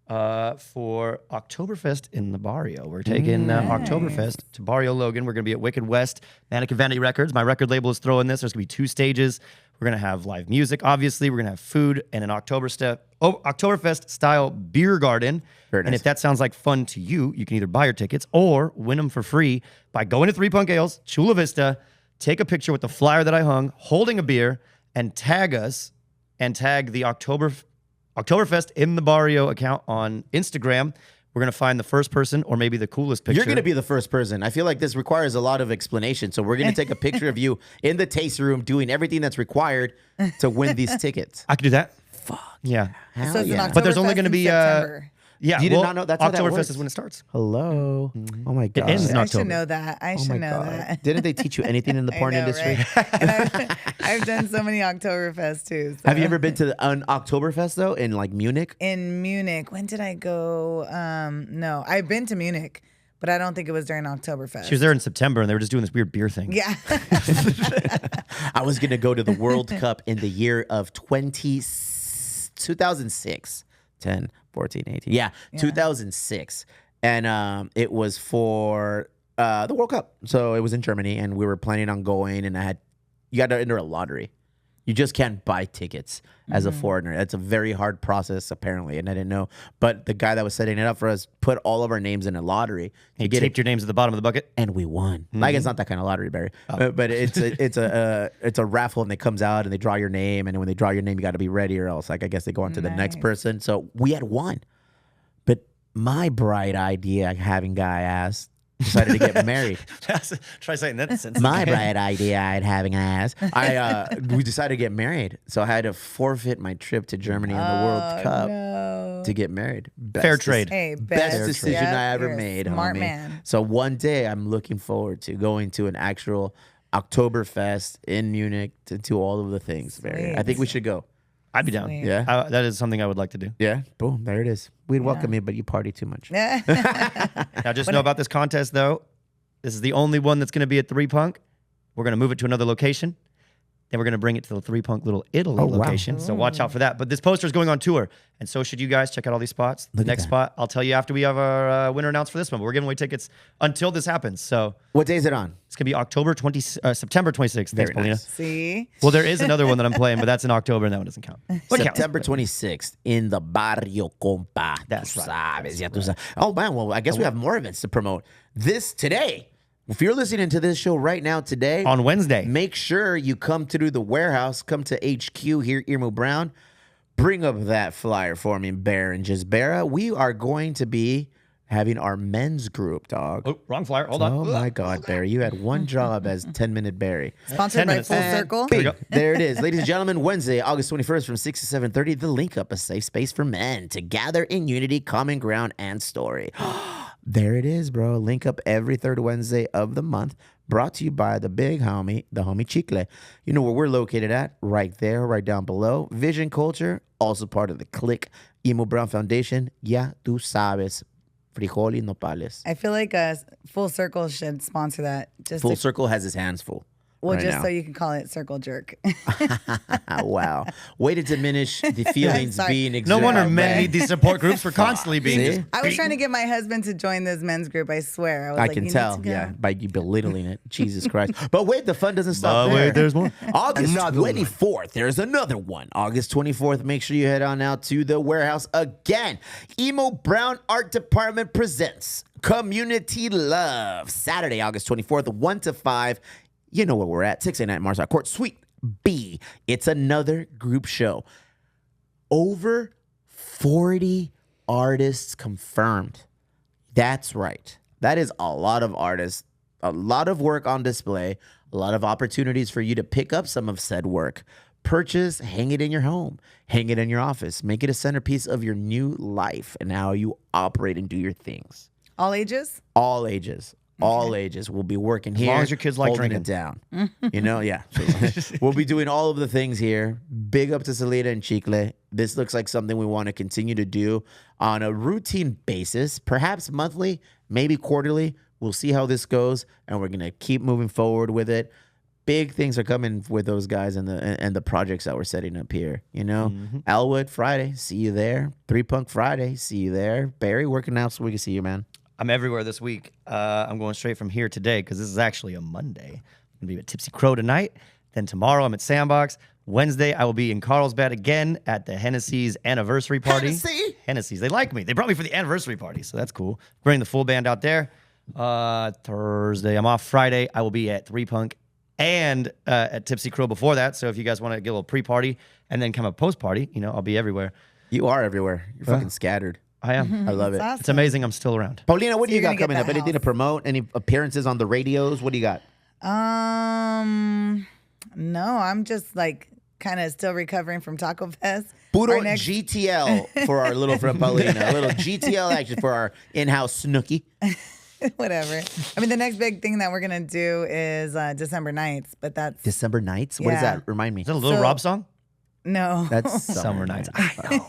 for Oktoberfest in the Barrio. We're taking Oktoberfest to Barrio Logan. We're going to be at Wicked West, Mannequin Vanity Records. My record label is throwing this. There's going to be 2 stages. We're going to have live music, obviously. We're going to have food and an Oktoberfest style beer garden. Very And nice. if that sounds like fun to you, you can either buy your tickets or win them for free by going to Three Punk Ales, Chula Vista, take a picture with the flyer that I hung, holding a beer, and tag us and tag the Oktoberfest in the Barrio account on Instagram. We're going to find the first person or maybe the coolest picture. You're going to be the first person. I feel like this requires a lot of explanation. So we're going to take a picture of you in the taste room doing everything that's required to win these tickets. I could do that. Fuck. Yeah. Hell So it's an yeah. But there's only Oktoberfest going to in be September. yeah. You did not know that's how that Oktoberfest works? is when it starts. Hello. Oh my God. ends in I October. should know that. I should know that. Didn't they teach you anything in the porn I know, industry? right? And I've done so many Oktoberfest too. So. Have you ever been to an Oktoberfest though in like Munich? In Munich? When did I go? No, I've been to Munich, but I don't think it was during Oktoberfest. She was there in September and they were just doing this weird beer thing. Yeah. I was going to go to the World Cup in the year of 2006. 10, 14, 18. Yeah, 2006. And it was for the World Cup. So it was in Germany and we were planning on going and you got to enter a lottery. You just can't buy tickets as a foreigner. It's a very hard process, apparently, and I didn't know. But the guy that was setting it up for us put all of our names in a lottery. He to get taped it, your names at the bottom of the bucket. and we won. Like it's not that kind of lottery, Barry, but it's a raffle, and it comes out, and they draw your name, and when they draw your name, you got to be ready, or else, like I guess they go on to the next Nice. person. So we had won, but my bright idea, having guy ass, decided to get married. Try saying that sentence. My bright idea, I'd having ass. We decided to get married, so I had to forfeit my trip to Germany in the World Cup No. to get married. Fair trade. Hey, Best decision Yep, I ever you're a made, smart homie. man. So one day I'm looking forward to going to an actual Oktoberfest in Munich to do all of the things. Barry. I think we should go. I'd be down. Sweet. Yeah. That is something I would like to do. Yeah. Boom. There it is. We'd welcome you, but you party too much. Now, just know about this contest, though. This is the only one that's going to be at Three Punk. We're going to move it to another location. Then we're going to bring it to the Three Punk Little Italy wow. location. So watch out for that. But this poster is going on tour. And so should you guys. Check out all these spots. The Look at next that. spot, I'll tell you after we have our winner announced for this one. But we're giving away tickets until this happens. So What day is it on? it's going to be September 26th. Thanks, Very Paulina. nice. See? Well, there is another one that I'm playing, but that's in October, and that one doesn't count. But it counts. September 26th in the Barrio Compa. That's Tú right. sabes, ya tú sabes. Oh, man. Well, I guess we have more events to promote. Today, if you're listening to this show right now today, On Wednesday. make sure you come through the warehouse, come to HQ here, Irmo Brown. Bring up that flyer for me, Bear and Jisbera. We are going to be having our men's group, dog. Oh, wrong flyer. Hold on. Oh my God, Barry. You had one job as 10-minute Barry. Sponsored 10 by minutes. Full And Circle. There we go. There it is. Ladies and gentlemen, Wednesday, August 21st from 6 to 7:30, The Link Up, a safe space for men to gather in unity, common ground, and story. There it is, bro. Link Up every third Wednesday of the month. Brought to you by the big homie, the homie Chicle. You know where we're located at? Right there, right down below. Vision Culture, also part of the Click Emo Brown Foundation. Ya tú sabes. Frijol y nopales. I feel like Full Circle should sponsor that. Just Full to, Circle has his hands full. well, right just now. so you can call it Circle Jerk. Wow. Way to diminish the feelings Sorry. being No exerted. wonder out men there. need these support groups for constantly being See? just I was trying to get my husband to join this men's group. I swear. I was I like, can "You need tell, to go." yeah, by you belittling it. Jesus Christ. But wait, the fun doesn't stop Oh, there. wait, there's more. August Another one. 24th, there's another one. August 24th, make sure you head on out to the warehouse again. Emo Brown Art Department presents Community Love. Saturday, August 24th, 1 to 5. You know where we're at, 689 Marside Court, Suite B. It's another group show. Over 40 artists confirmed. That's right. That is a lot of artists, a lot of work on display, a lot of opportunities for you to pick up some of said work. Purchase, hang it in your home, hang it in your office, make it a centerpiece of your new life and how you operate and do your things. All ages? All ages. All ages. We'll be working here. long as your kids like holding drinking. it down. You know, yeah. We'll be doing all of the things here. Big up to Salida and Chicle. This looks like something we want to continue to do on a routine basis, perhaps monthly, maybe quarterly. We'll see how this goes, and we're gonna keep moving forward with it. Big things are coming with those guys and the projects that we're setting up here. You know, Elwood Friday, see you there. Three Punk Friday, see you there. Barry, working out so we can see you, man. I'm everywhere this week. I'm going straight from here today because this is actually a Monday. I'm going to be at Tipsy Crow tonight. Then tomorrow I'm at Sandbox. Wednesday, I will be in Carlsbad again at the Hennessy's anniversary party. Hennessy's. They like me. They brought me for the anniversary party, so that's cool. Bring the full band out there. Thursday, I'm off. Friday, I will be at 3 Punk and at Tipsy Crow before that. So if you guys want to get a little pre-party and then come a post-party, I'll be everywhere. You are everywhere. You're fucking scattered. I am. I love it. Awesome. It's amazing. I'm still around. Paulina, what do you you're got gonna coming get up? that Anything to house. promote? Any appearances on the radios? What do you got? No, I'm just like kind of still recovering from Taco Fest. Puro Our next- GTL for our little friend Paulina. A little GTL action for our in-house Snooki. Whatever. I mean, the next big thing that we're gonna do is December nights, but that's December Nights? What is Yeah. that? Remind me. Is that a Little So- Rob song? no, That's Summer Nights. I know.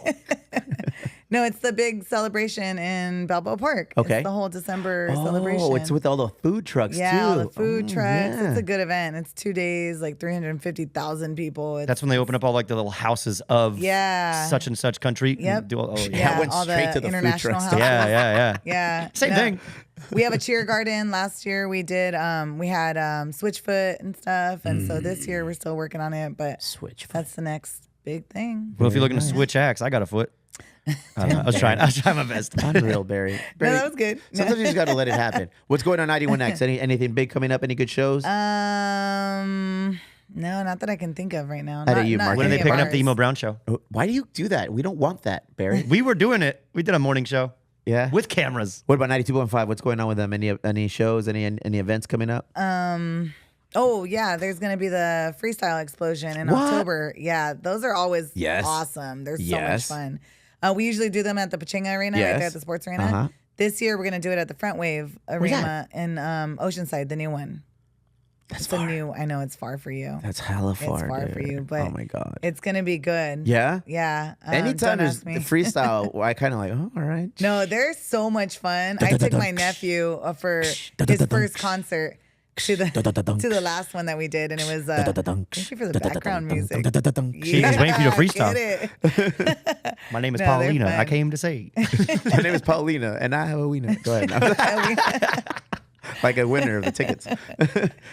no, it's the big celebration in Balboa Park. Okay. It's the whole December celebration. Oh, it's with all the food trucks yeah, too. all the food trucks. yeah. It's a good event. It's 2 days, like 350,000 people. It's, That's when they open up all like the little houses of Yeah. such and such country. Yep. Oh, yeah. Yeah, went all straight the to the food international truck houses. stuff. Yeah. Yeah. Same no. thing. We have a cheer garden. Last year we did we had Switchfoot and stuff. And so this year we're still working on it, but Switch. that's the next big thing. Well, if you're looking to switch acts, I got a foot. I don't know. I was trying my best. Unreal, Barry. No, Barry, that was good. Sometimes you just got to let it happen. What's going on 91X? Anything big coming up? Any good shows? No, not that I can think of right now. How do Not- you, not Mark? When are they any of picking up the ours. Emo Brown show? Why do you do that? We don't want that, Barry. We were doing it. We did a morning show Yeah. with cameras. What about 92.5? What's going on with them? Any shows? Any events coming up? Oh yeah, there's gonna be the freestyle explosion in What? October. Yeah, those are always Yes. awesome. They're so Yes. much fun. We usually do them at the Pachinga Arena, right Yes. there at the sports arena. Uh-huh. This year we're gonna do it at the Front Wave Where's Arena in Oceanside, the new one. That's It's a far. new. I know it's far for you. That's hella far. far for dude. you, but oh my god. It's gonna be good. Yeah. Yeah. Anytime don't there's ask me. the freestyle, I kind of like, oh, all right. No, they're so much fun. I took my nephew for his first concert to the last one that we did, and it was thank you for the background music. She was waiting for you to freestyle. Get it. My name is No, they're Paulina. I fun. came to say. My name is Paulina, and I have a wiener. Go ahead. Like a winner of the tickets.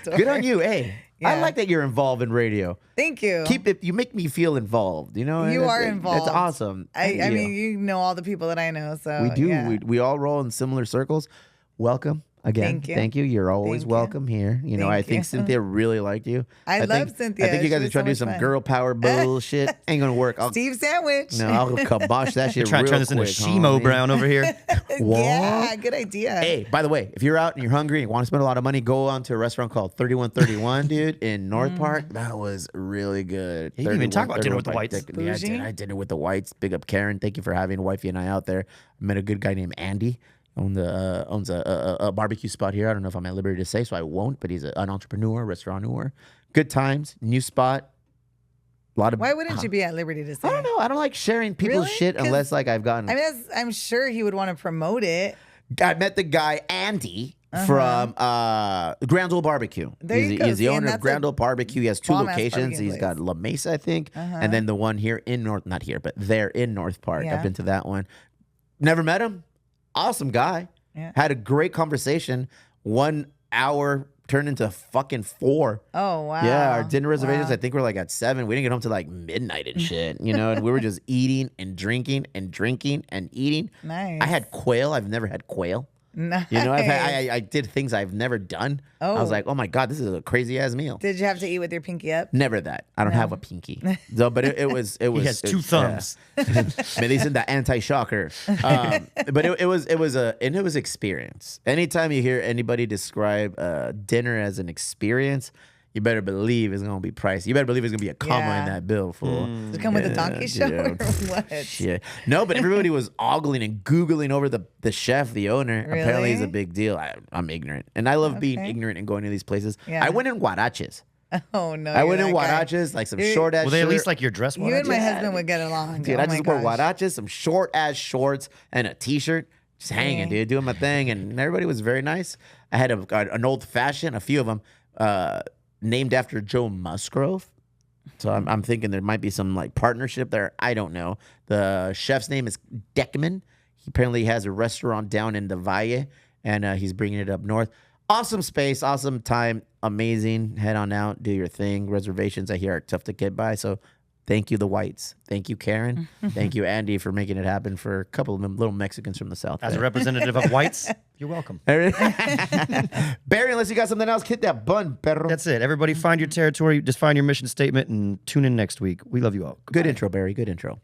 Good on you. Hey, I Yeah. like that you're involved in radio. Thank you. Keep it. You make me feel involved. You know, You and are that's involved. awesome. I Thank mean, you know all the people that I know, so we do. Yeah. We all roll in similar circles. Welcome again. Thank you. You're always Thank you. welcome here. You know, I Thank think you. Cynthia really liked you. I love think, Cynthia. I think you guys She are was trying to do so some much fun. girl power bullshit. Ain't gonna work. I'll, Steve Sandwich. no, I'll kibosh that shit. Trying to real turn this into quick, Shimo homie. Brown over here. What? Yeah, good idea. Hey, by the way, if you're out and you're hungry and you want to spend a lot of money, go on to a restaurant called 3131, dude, in North Park. That was really good. You didn't even talk about dinner with the 31 whites. Park. Yeah, I did. Bougie? I did it with the whites. Big up Karen. Thank you for having wifey and I out there. I met a good guy named Andy. Owns a barbecue spot here. I don't know if I'm at liberty to say, so I won't. But he's an entrepreneur, restaurateur. Good times, new spot. A lot of. Why wouldn't you be at liberty to say? I don't know. I don't like sharing people's Really? shit 'Cause- unless like I've gotten. I mean, I'm sure he would want to promote it. I met the guy Andy from Grand Ole Barbecue. There you go. He's the See, and owner of that's Grand a Ole Barbecue. He has two bomb-ass locations. barbecue He's got place. La Mesa, I think, and then the one here in not here, but there in North Park. Yeah. I've been to that one. Never met him. Awesome guy. Yeah. Had a great conversation. 1 hour turned into fucking 4. Oh wow. Yeah, our dinner reservations, Wow. I think were like at 7. We didn't get home till like midnight and shit, you know, and we were just eating and drinking and drinking and eating. Nice. I had quail. I've never had quail. Nice. You know, I did things I've never done. I was Oh. like, oh my God, this is a crazy ass meal. Did you have to eat with your pinky up? Never that. I don't have a pinky. So, but it was. He has two thumbs. Man, they said the anti-shocker. But it was experience. Anytime you hear anybody describe dinner as an experience, you better believe it's gonna be pricey. You better believe it's gonna be a comma Yeah. in that bill, fool. Does it come with a donkey show yeah. or what? Shit. No, but everybody was ogling and Googling over the chef, the owner. Apparently he's a Really? big deal. I'm ignorant. And I love being Okay. ignorant and going to these places. Yeah. I went in huaraches. Oh no. I you're went in that guy. huaraches, like some You're- short ass Will they at shirt. least like your dress? You and my Yeah. husband would get along. Dude, oh I my just wore gosh. huaraches, some short ass shorts, and a t-shirt. Just hanging, dude, doing my thing. And everybody was very nice. I had an old fashioned, a few of them, named after Joe Musgrove. So I'm thinking there might be some like partnership there. I don't know. The chef's name is Deckman. He apparently has a restaurant down in the Valle, and he's bringing it up north. Awesome space, awesome time, amazing. Head on out, do your thing. Reservations, I hear, are tough to get by. So thank you, the Whites. Thank you, Karen. Thank you, Andy, for making it happen for a couple of little Mexicans from the South. As a representative of whites, you're welcome. Barry, unless you got something else, hit that button, perro. That's it. Everybody find your territory, just find your mission statement, and tune in next week. We love you all. Good intro, Barry. Good intro.